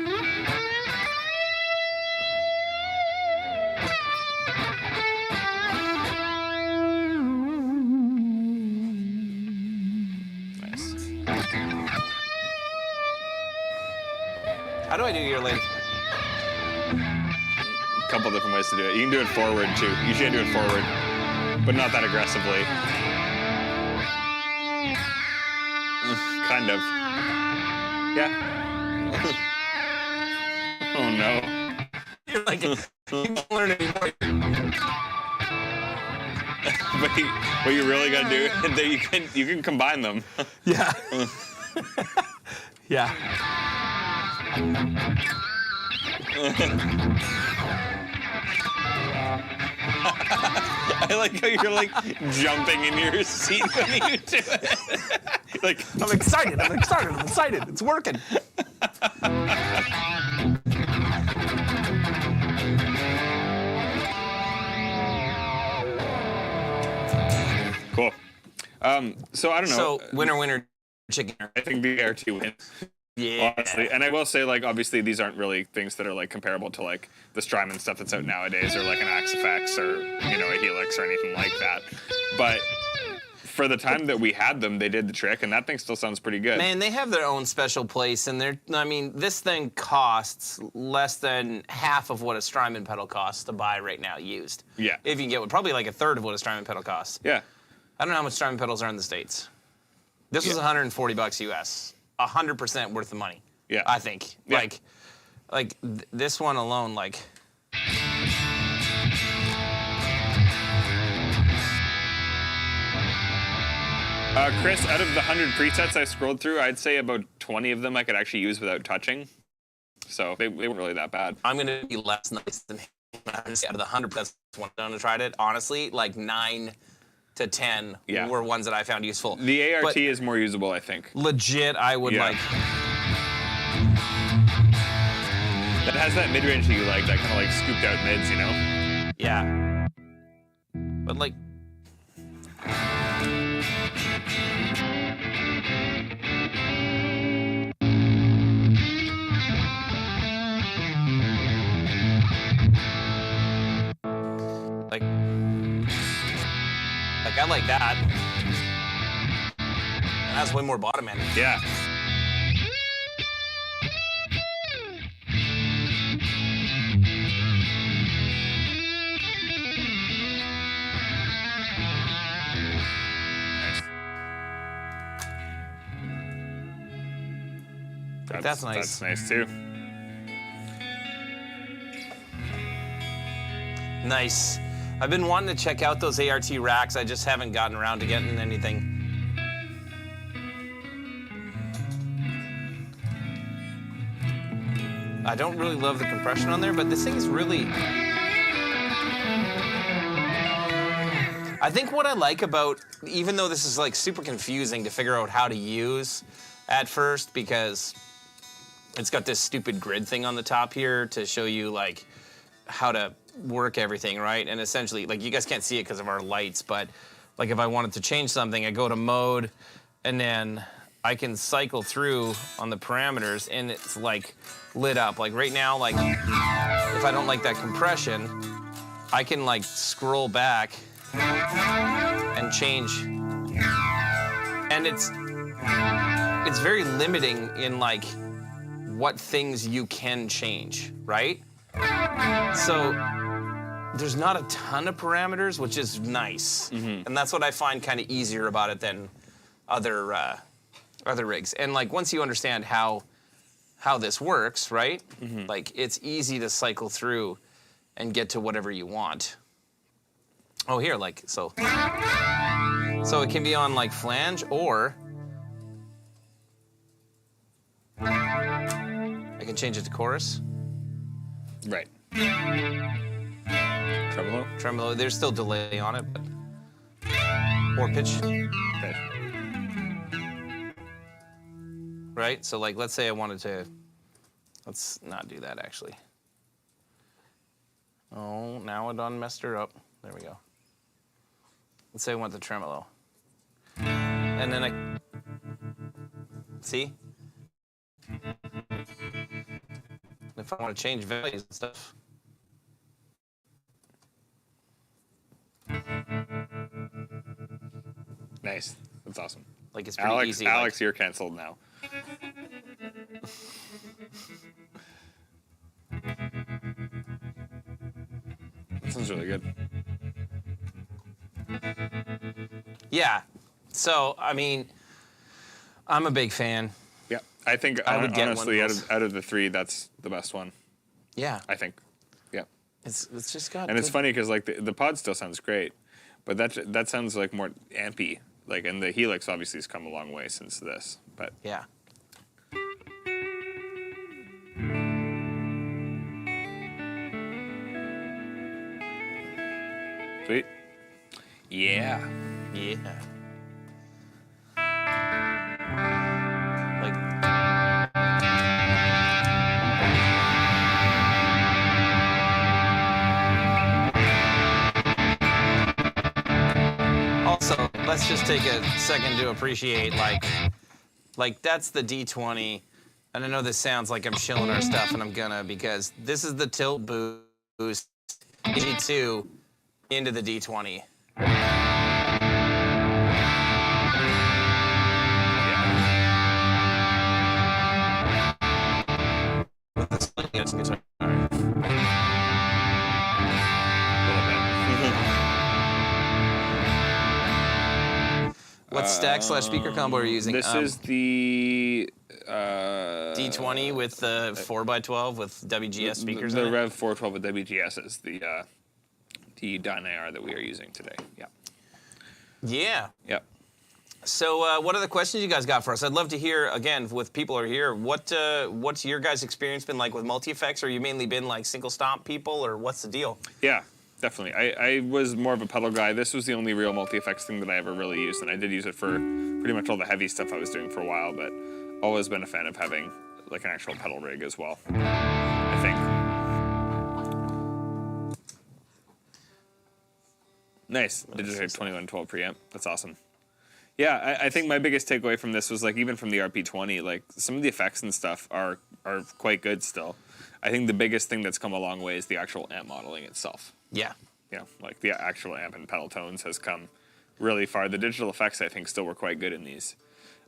How do I do your leg? A couple different ways to do it. You can do it forward too. Usually I do it forward, but not that aggressively. Kind of. Yeah. no. You're like, you don't learn anymore. What you really gotta do, you can combine them. Yeah. Yeah. I like how you're like jumping in your seat when you do it. Like, I'm excited. It's working. cool. So I don't know. So winner, chicken. I think the RT wins. Yeah. Honestly, and I will say, like, obviously these aren't really things that are like comparable to like the Strymon stuff that's out nowadays, or like an Axe FX, or a Helix or anything like that. But for the time that we had them, they did the trick, and that thing still sounds pretty good. Man, they have their own special place, and this thing costs less than half of what a Strymon pedal costs to buy right now used. Yeah. If you can get one, probably like a third of what a Strymon pedal costs. Yeah. I don't know how much Strymon pedals are in the States. This was $140 US. 100% worth the money. Yeah. I think. Yeah. This one alone, like. Chris, out of the 100 presets I scrolled through, I'd say about 20 of them I could actually use without touching. So they weren't really that bad. I'm going to be less nice than him. Out of the 100 presets one I tried it, honestly, like 9 to 10 were ones that I found useful. The ART is more usable, I think. Legit, I would like. That has that mid-range that you like, that kind of like scooped out mids, you know? Yeah. But like. I like that. And that's way more bottom end. Yeah. That's nice. That's nice too. Nice. I've been wanting to check out those ART racks. I just haven't gotten around to getting anything. I don't really love the compression on there, but this thing is really. I think what I like about, even though this is like super confusing to figure out how to use at first, because it's got this stupid grid thing on the top here to show you like how to work everything, right? And essentially, like, you guys can't see it because of our lights, but like if I wanted to change something, I go to mode, and then I can cycle through on the parameters, and it's like lit up. Like right now, like if I don't like that compression, I can like scroll back and change. And it's very limiting in like what things you can change, right? So there's not a ton of parameters, which is nice. And that's what I find kind of easier about it than other rigs. And like once you understand how this works, right? Like it's easy to cycle through and get to whatever you want. Oh, here, like, so it can be on like flange, or I can change it to chorus. Right. Tremolo? Tremolo, there's still delay on it, but. Or pitch. Okay. Right, so like, let's say I wanted to, let's not do that actually. Oh, now it done messed her up. There we go. Let's say I want the tremolo. And then I, see? If I want to change values and stuff. Nice. That's awesome. Like it's pretty easy. Alex, you're canceled now. That sounds really good. Yeah. So, I mean, I'm a big fan. Yeah, I think I would get one of honestly, those. out of the three, that's the best one. Yeah. I think. Yeah. It's just got. And it's funny because like the pod still sounds great, but that sounds like more ampy. Like, and the Helix obviously has come a long way since this, but Yeah. sweet. Yeah. Yeah. Like. Also, let's just take a second to appreciate, like that's the D20, and I know this sounds like I'm shilling our stuff, and I'm gonna, because this is the tilt boost G2 into the D20. With the slinging guitar. What stack/speaker combo are you using? This is the D20 with the 4x12 with WGS speakers the in it? Rev 412 with WGS is the Dyna-R that we are using today. Yeah. Yeah. Yep. So what other questions you guys got for us? I'd love to hear, again, with people who are here, what's your guys' experience been like with multi-effects? Or you mainly been like single stomp people, or what's the deal? Yeah, definitely. I was more of a pedal guy. This was the only real multi-effects thing that I ever really used, and I did use it for pretty much all the heavy stuff I was doing for a while, but always been a fan of having like an actual pedal rig as well, I think. Nice. Digitech 2112 preamp. That's awesome. Yeah, I think my biggest takeaway from this was like even from the RP-20, like some of the effects and stuff are quite good still. I think the biggest thing that's come a long way is the actual amp modeling itself. Yeah. You know, like the actual amp and pedal tones has come really far. The digital effects I think still were quite good in these.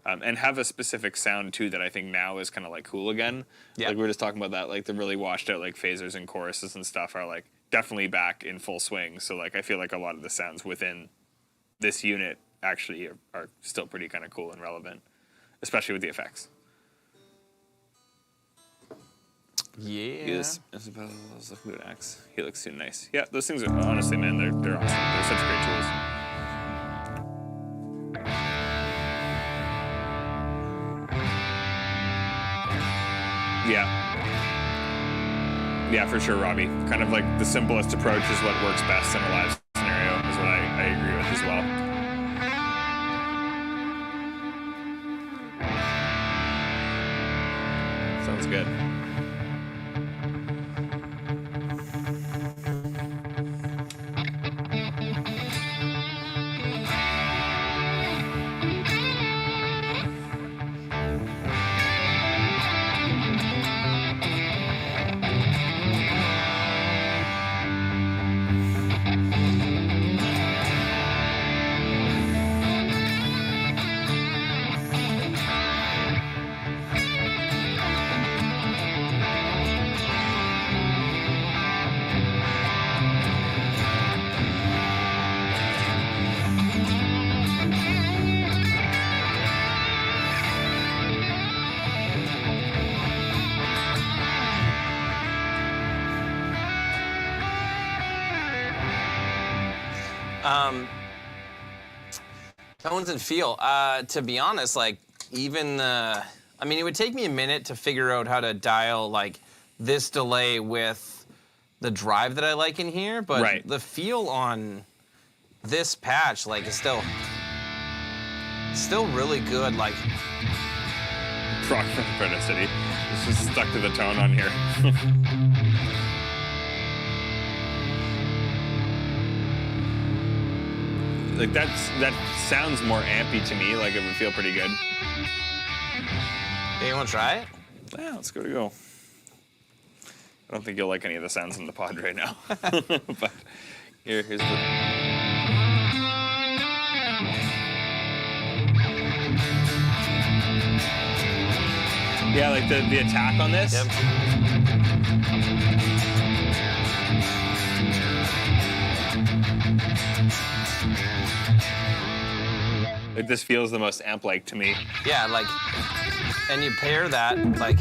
And have a specific sound too that I think now is kind of like cool again. Yeah. Like we were just talking about that, like the really washed out like phasers and choruses and stuff are like definitely back in full swing. So like I feel like a lot of the sounds within this unit actually are still pretty kind of cool and relevant, especially with the effects. Yeah. Yes, Isabel was looking at Axe. He looks too nice. Yeah, those things are honestly, man, they're awesome. They're such great tools. Yeah, for sure, Robbie. Kind of like the simplest approach is what works best in a live scenario, is what I agree with as well. Sounds good. Tones and feel. To be honest, like even I mean, it would take me a minute to figure out how to dial like this delay with the drive that I like in here, but right. The feel on this patch like is still really good. Like Proc from Credit City. It's just stuck to the tone on here. Like that sounds more ampy to me. Like it would feel pretty good. Hey, you want to try it? Yeah, let's go to go. I don't think you'll like any of the sounds in the pod right now. But here's the. Yeah, like the attack on this. Yep. Like this feels the most amp-like to me. Yeah, like, and you pair that like.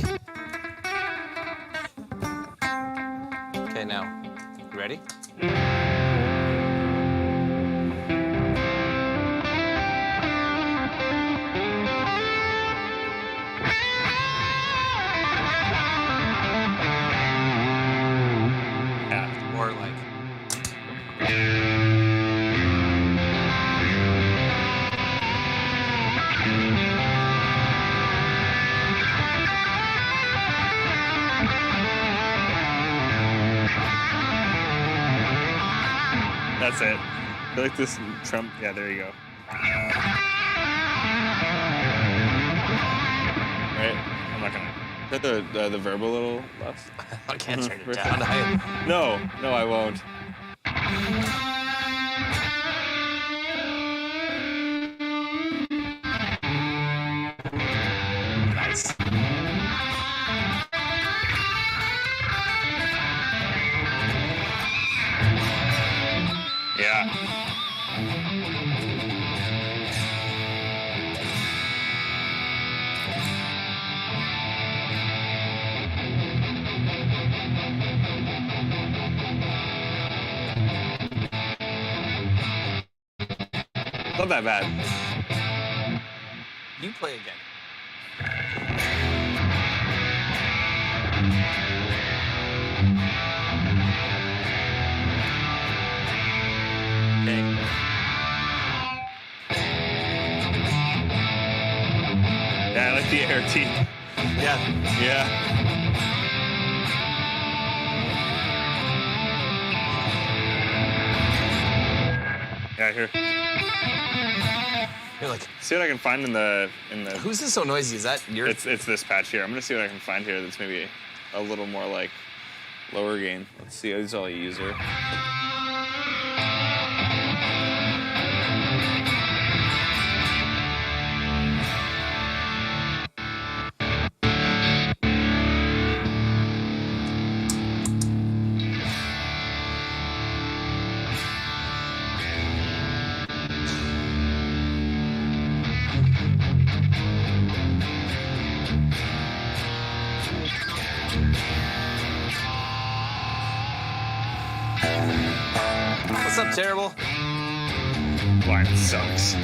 Ready? Yeah. Or like. That's it. I feel like this Trump. Yeah, there you go. Right? I'm not gonna. Put the verb a little less. I can't turn it down. No, I won't. Nice. Yeah. Not that bad. You play again. Okay. Yeah, I like the ART. Yeah. Yeah. Yeah, here. You're like, See what I can find in the. who's this so noisy? Is that your? It's this patch here. I'm gonna see what I can find here that's maybe a little more like lower gain. Let's see. This is all user. What's up, Terrible? Line sucks.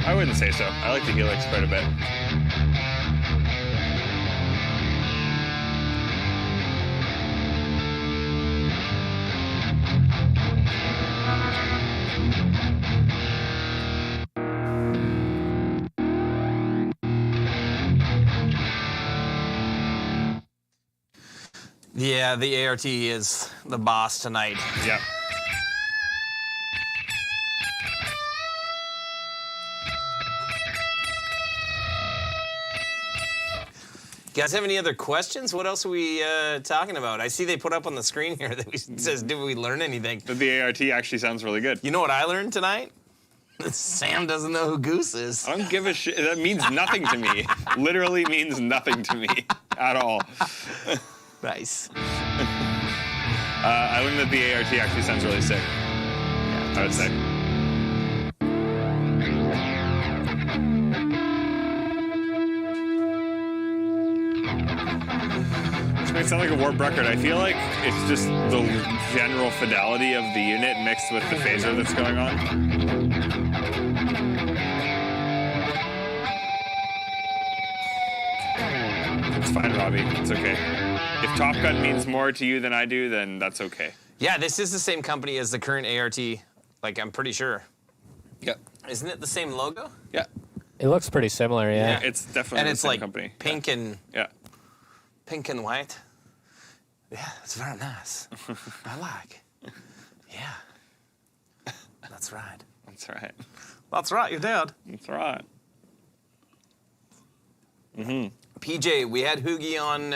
I wouldn't say so. I like the Helix quite a bit. Yeah, the ART is the boss tonight. Yeah. You guys have any other questions? What else are we talking about? I see they put up on the screen here that says, did we learn anything? But the ART actually sounds really good. You know what I learned tonight? That Sam doesn't know who Goose is. I don't give a shit. That means nothing to me. Literally means nothing to me at all. Nice. I learned that the ART actually sounds really sick. Yeah, I would say. Which might sound like a warped record. I feel like it's just the general fidelity of the unit mixed with the phaser that's going on. It's fine, Robbie. It's okay. If Top Gun means more to you than I do, then that's okay. Yeah, this is the same company as the current ART. Like, I'm pretty sure. Yep. Isn't it the same logo? Yeah. It looks pretty similar, yeah. It's definitely And the it's same like company. pink and Yeah. pink and white. Yeah, it's very nice. I like. Yeah. That's right. That's right. That's right, you did. That's right. PJ, we had Hoogie on.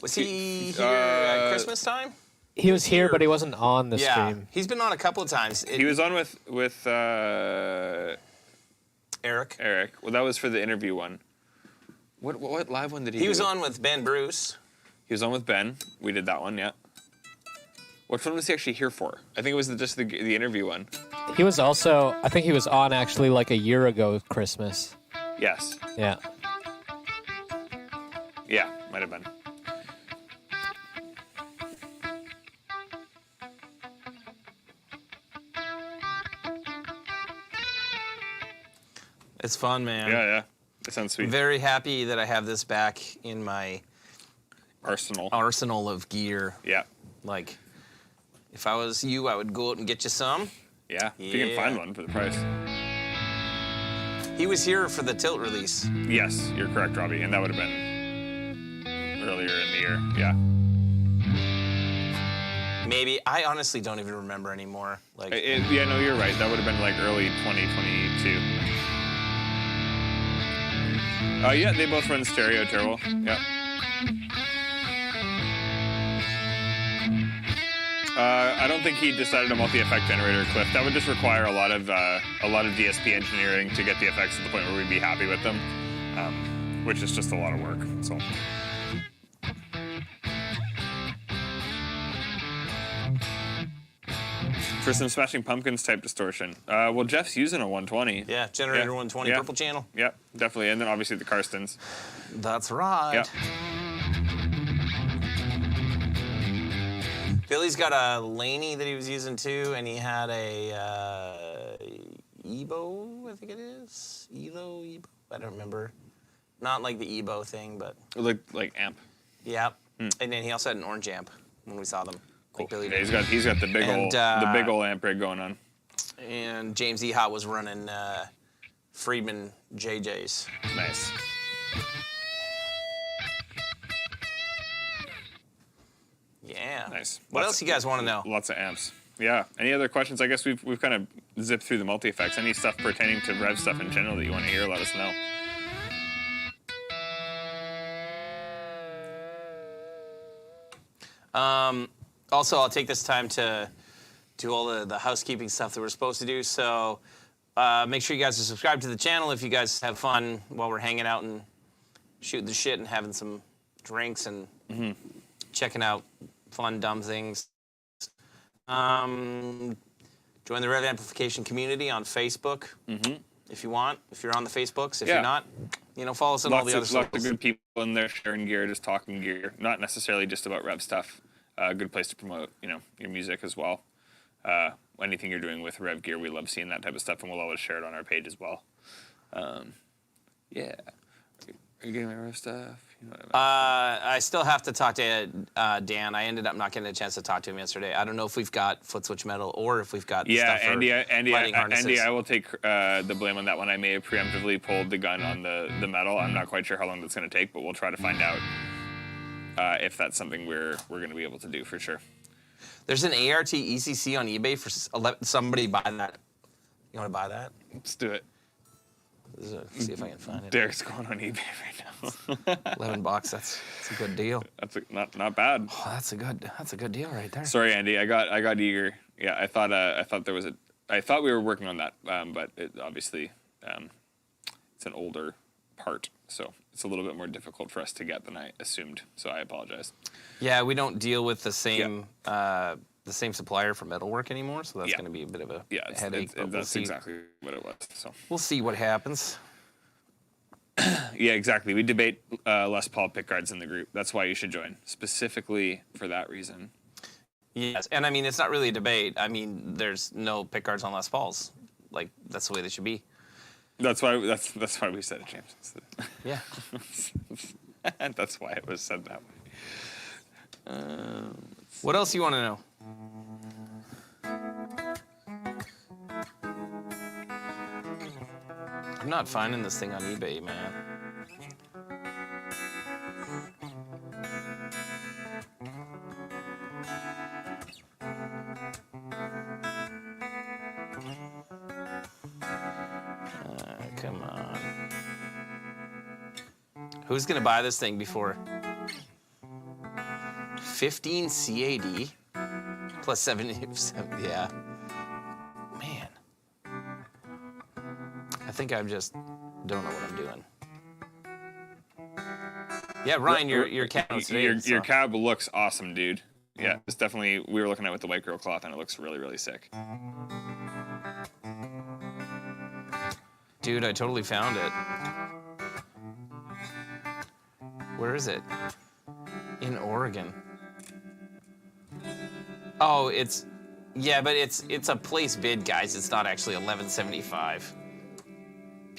Was he here at Christmas time? He was here, but he wasn't on the Yeah, stream. he's been on a couple of times. He was on with Eric. Eric. Well, that was for the interview one. What live one did he do? He was on with Ben Bruce. He was on with Ben. We did that one, yeah. What one was he actually here for? I think it was just the interview one. He was also, I think he was on actually like a year ago Christmas. Yes. Yeah. Yeah, might have been. It's fun, man. Yeah. That sounds sweet. Very happy that I have this back in my arsenal of gear. Yeah. Like, if I was you, I would go out and get you some. Yeah. If you can find one for the price. He was here for the tilt release. Yes, you're correct, Robbie, and that would have been earlier in the year. Yeah. Maybe. I honestly don't even remember anymore. Like, yeah, no, you're right. That would have been like early 2022. Yeah, they both run stereo turbo. Yeah. I don't think he decided a multi-effect generator, Cliff. That would just require a lot of DSP engineering to get the effects to the point where we'd be happy with them, which is just a lot of work. So. For some Smashing Pumpkins type distortion. Well, Jeff's using a 120. Yeah, generator 120, purple channel. Yeah, definitely. And then obviously the Karstens. That's right. Yeah. Billy's got a Laney that he was using too, and he had a Ebo, I think it is. Elo, I don't remember. Not like the Ebo thing, but. Like amp. Yeah. And then he also had an orange amp when we saw them. Cool. Like Billy Yeah, he's got the big old amp rig going on. And James Ehot was running Friedman JJs. Nice. Yeah. Nice. What else you guys want to know? Lots of amps. Yeah. Any other questions? I guess we've kind of zipped through the multi-effects. Any stuff pertaining to rev stuff in general that you want to hear, let us know. Also, I'll take this time to do all the housekeeping stuff that we're supposed to do. So make sure you guys are subscribed to the channel if you guys have fun while we're hanging out and shooting the shit and having some drinks and checking out fun, dumb things. Join the Rev Amplification community on Facebook if you want. If you're on the Facebooks, if you're not, follow us on all the other socials. Lots of good people in there sharing gear, just talking gear. Not necessarily just about Rev stuff. A good place to promote, your music as well. Anything you're doing with Rev gear, we love seeing that type of stuff, and we'll always share it on our page as well. Yeah. Are you getting my Rev stuff? I still have to talk to Dan. I ended up not getting a chance to talk to him yesterday. I don't know if we've got foot switch metal or if we've got stuff for lighting harnesses. Andy, I will take the blame on that one. I may have preemptively pulled the gun on the metal. I'm not quite sure how long that's going to take, but we'll try to find out if that's something we're going to be able to do for sure. There's an ART ECC on eBay for somebody buy that. You want to buy that? Let's do it. Let's see if I can find it. Derek's going on eBay right now. $11. That's a good deal. That's not bad. Oh, that's a good deal right there. Sorry, Andy. I got eager. Yeah, I thought we were working on that, but it obviously it's an older part, so it's a little bit more difficult for us to get than I assumed. So I apologize. Yeah, we don't deal with the same supplier for metalwork anymore, so that's going to be a bit of a headache. That's exactly what it was. So we'll see what happens. Yeah, exactly. We debate Les Paul pickguards in the group. That's why you should join, specifically for that reason. Yes, and I mean it's not really a debate. I mean there's no pickguards on Les Pauls. Like that's the way they should be. That's why we said it, James. Yeah. And that's why it was said that way. What else you want to know? I'm not finding this thing on eBay, man. Come on. Who's gonna buy this thing before 15 CAD plus 70? Yeah. Man. I think I just don't know what I'm doing. Yeah, Ryan, your cab your cab looks awesome, dude. Yeah, it's definitely. We were looking at it with the white girl cloth, and it looks really, really sick. Dude, I totally found it. Where is it? In Oregon. Oh, it's but it's a place bid, guys. It's not actually $11.75.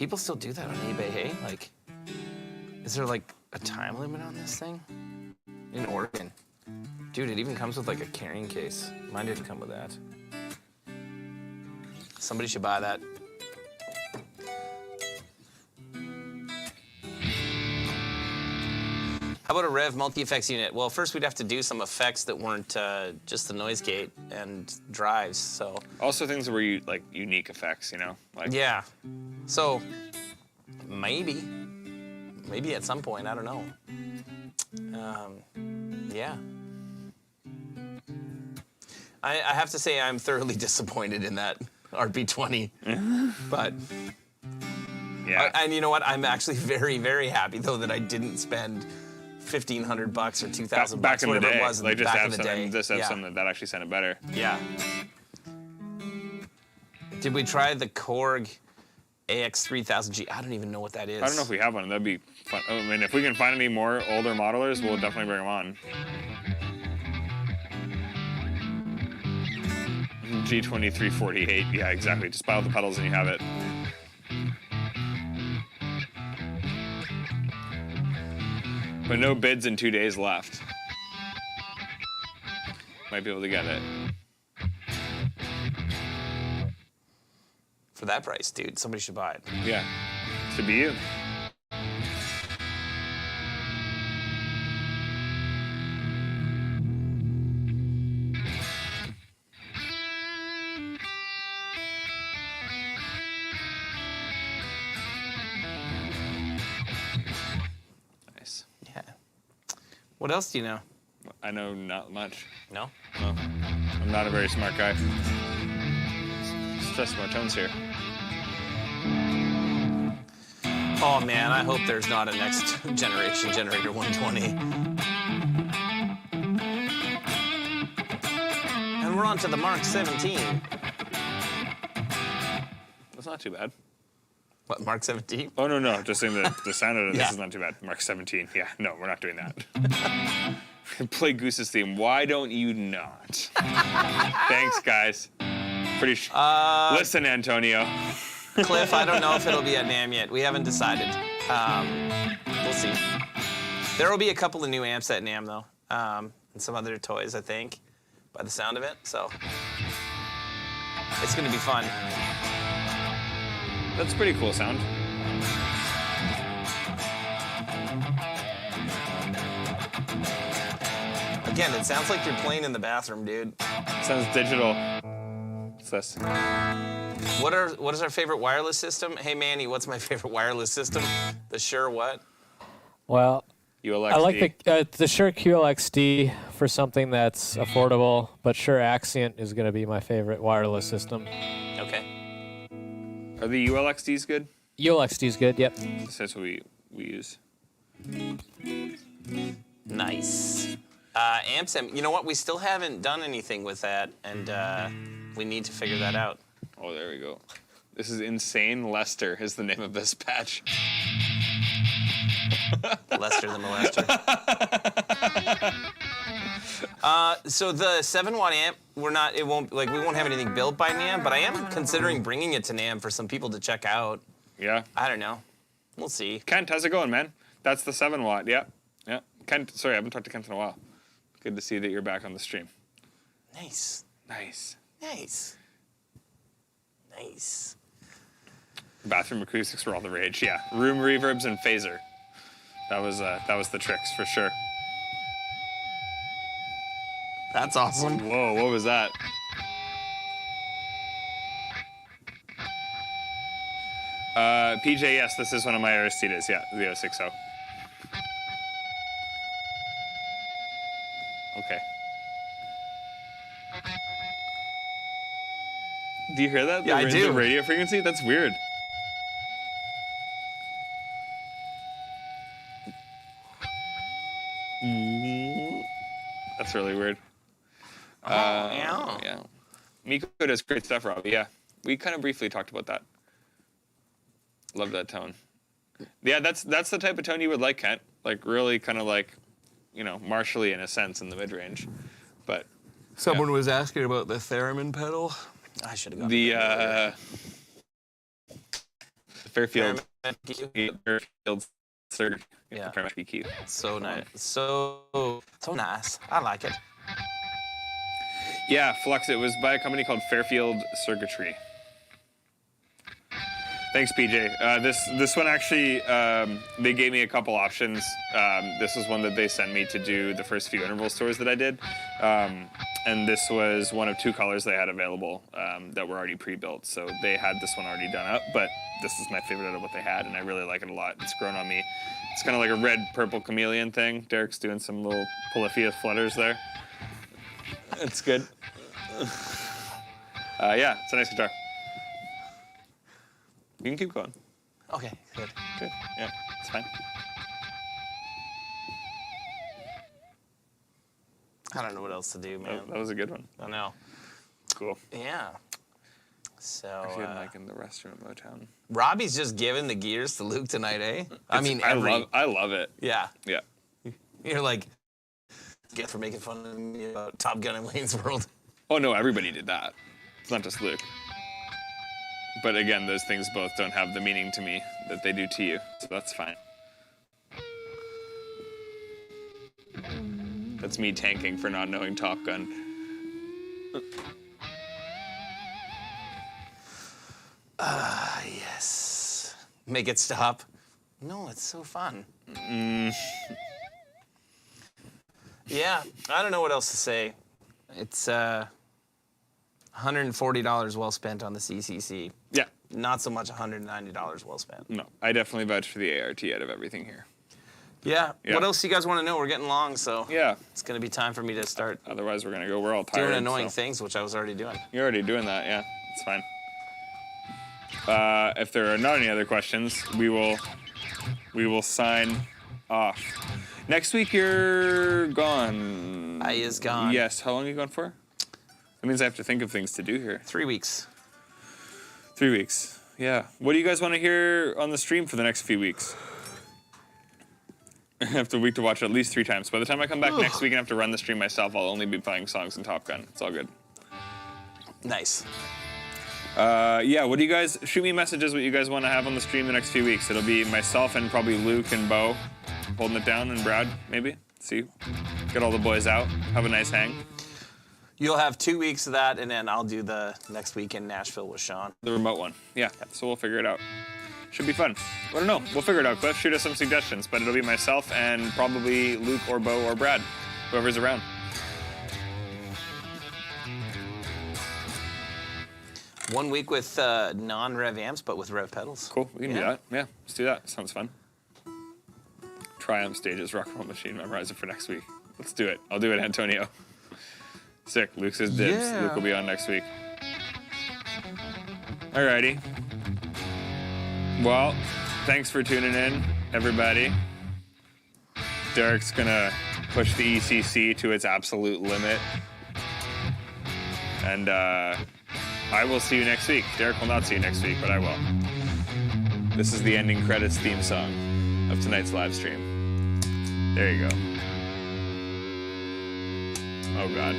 People still do that on eBay, hey? Like, is there like a time limit on this thing? In Oregon. Dude, it even comes with like a carrying case. Mine didn't come with that. Somebody should buy that. How about a Rev multi-effects unit? Well, first we'd have to do some effects that weren't just the noise gate and drives, so. Also things that were like unique effects, you know? Like, yeah. So, maybe at some point, I don't know. Yeah. I have to say I'm thoroughly disappointed in that RP-20, but. yeah. And you know what? I'm actually very, very happy though that I didn't spend $1,500 or $2,000 back in the whatever day. it was Like just back have in the day. something, just have something that actually sounded better. Yeah. Did we try the Korg AX3000G? I don't even know what that is. I don't know if we have one. That'd be fun. I mean, if we can find any more older modelers, we'll definitely bring them on. G2348. Yeah, exactly. Just buy all the pedals and you have it. But no bids in 2 days left. Might be able to get it. For that price, dude, somebody should buy it. Yeah. Should be you. Nice. Yeah. What else do you know? I know not much. No? No. I'm not a very smart guy. It's just more tones here. Oh man, I hope there's not a next generation Generator 120. And we're on to the Mark 17. That's not too bad. What, Mark 17? Oh, no. Just saying that the sound of this Yeah. is not too bad. Mark 17. Yeah, no, we're not doing that. Play Goose's theme. Why don't you not? Thanks, guys. Listen, Antonio. Cliff, I don't know if it'll be at NAMM yet. We haven't decided. We'll see. There will be a couple of new amps at NAMM, though, and some other toys, I think, by the sound of it. So it's going to be fun. That's a pretty cool sound. Again, it sounds like you're playing in the bathroom, dude. Sounds digital. What's this? What is our favorite wireless system? Hey, Manny, what's my favorite wireless system? The Shure what? Well, ULXD. I like the Shure QLXD for something that's affordable, but Shure Accent is going to be my favorite wireless system. Okay. Are the ULXDs good? ULXD is good, yep. That's what we use. Nice. Amsem, you know what? We still haven't done anything with that, and we need to figure that out. Oh, there we go. This is insane. Lester is the name of this patch. Lester the Molester. So the 7-watt amp, we won't have anything built by NAMM, but I am considering bringing it to NAMM for some people to check out. Yeah. I don't know. We'll see. Kent, how's it going, man? That's the 7-watt. Yeah. Yeah. Kent, sorry, I haven't talked to Kent in a while. Good to see that you're back on the stream. Nice. Nice. Nice. Nice. Bathroom acoustics were all the rage. Yeah. Room reverbs and phaser. That was the tricks for sure. That's awesome. Whoa, what was that? PJ, yes, this is one of my Aristides. Yeah, the 060. Okay. Do you hear that? Yeah, I The do. radio frequency? That's weird. That's really weird. Yeah. Yeah. Miko does great stuff, Robbie. Yeah. We kind of briefly talked about that. Love that tone. Yeah, that's the type of tone you would like, Kent. Like really kind of like, you know, martially in a sense in the mid-range. But Someone was asking about the theremin pedal. I should have gone. the Fairfield. PQ. Fairfield Surge. Yeah. Fairfield PQ. So nice. So nice. I like it. Yeah, Flux. It was by a company called Fairfield Circuitry. Thanks, PJ. This one actually, they gave me a couple options. This was one that they sent me to do the first few interval stores that I did. And this was one of 2 colors they had available that were already pre-built. So they had this one already done up, but this is my favorite out of what they had, and I really like it a lot. It's grown on me. It's kind of like a red-purple chameleon thing. Derek's doing some little polyphia flutters there. It's good. Yeah, it's a nice guitar. You can keep going. Okay, good. Good. Yeah, it's fine. I don't know what else to do, man. That was a good one. I know. Cool. Yeah. So. Actually, I'm like in the restroom at Motown. Robbie's just giving the gears to Luke tonight, eh? I love it. Yeah. Yeah. You're like, get for making fun of me about Top Gun and Wayne's World. Oh no, everybody did that. It's not just Luke. But again, those things both don't have the meaning to me that they do to you, so that's fine. That's me tanking for not knowing Top Gun. Yes. Make it stop. No, it's so fun. Yeah, I don't know what else to say. It's $140 well spent on the CCC. Yeah. Not so much $190 well spent. No, I definitely vouch for the ART out of everything here. Yeah. Yeah. What else do you guys want to know? We're getting long, so Yeah. it's going to be time for me to start Otherwise, we're gonna go. We're all tired. doing annoying so. things, which I was already doing. You're already doing that, yeah. It's fine. If there are not any other questions, we will sign off. Next week you're gone. I is gone. Yes. How long are you gone for? That means I have to think of things to do here. 3 weeks. 3 weeks. Yeah. What do you guys want to hear on the stream for the next few weeks? I have the week to watch it at least 3 times. By the time I come back next week and have to run the stream myself, I'll only be playing songs in Top Gun. It's all good. Nice. Yeah, what do you guys, shoot me messages what you guys want to have on the stream the next few weeks. It'll be myself and probably Luke and Bo holding it down, and Brad, maybe. See, get all the boys out, have a nice hang. You'll have 2 weeks of that, and then I'll do the next week in Nashville with Sean. The remote one, yeah, so we'll figure it out. Should be fun. I don't know, we'll figure it out, Cliff. Shoot us some suggestions, but it'll be myself and probably Luke or Bo or Brad, whoever's around. One week with non-rev amps, but with rev pedals. Cool, we can do that. Yeah, let's do that. Sounds fun. Triumph Stages, Rock and Roll Machine, memorize it for next week. Let's do it. I'll do it, Antonio. Sick. Luke says dibs. Yeah. Luke will be on next week. Alrighty. Well, thanks for tuning in, everybody. Derek's gonna push the ECC to its absolute limit. And I will see you next week. Derek will not see you next week, but I will. This is the ending credits theme song of tonight's live stream. There you go. Oh, God.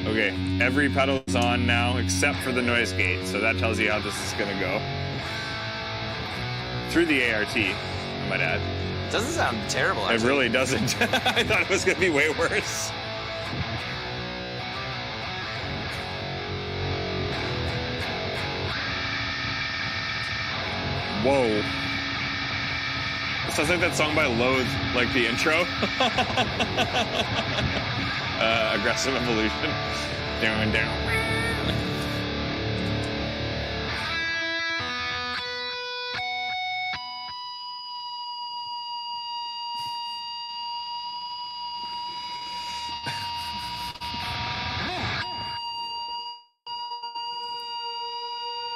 Okay, every pedal is on now except for the noise gate, so that tells you how this is gonna go. Through the ART, I might add. Doesn't sound terrible, actually. It really doesn't. I thought it was gonna be way worse. Whoa. It sounds like that song by Loathe, like the intro. Aggressive Evolution. Down, down.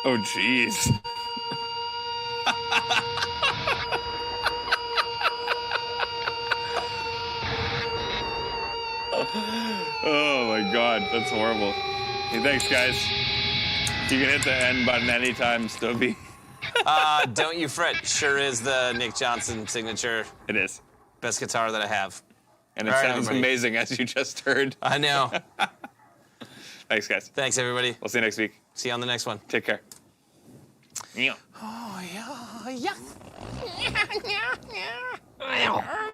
Oh, jeez. Oh my God, that's horrible. Hey, thanks, guys. You can hit the end button anytime, Stubby. Don't you fret. Sure is the Nick Johnson signature. It is. Best guitar that I have. And it All right, sounds everybody. amazing, as you just heard. I know. Thanks, guys. Thanks, everybody. We'll see you next week. See you on the next one. Take care. Yeah. Oh, yeah, yeah.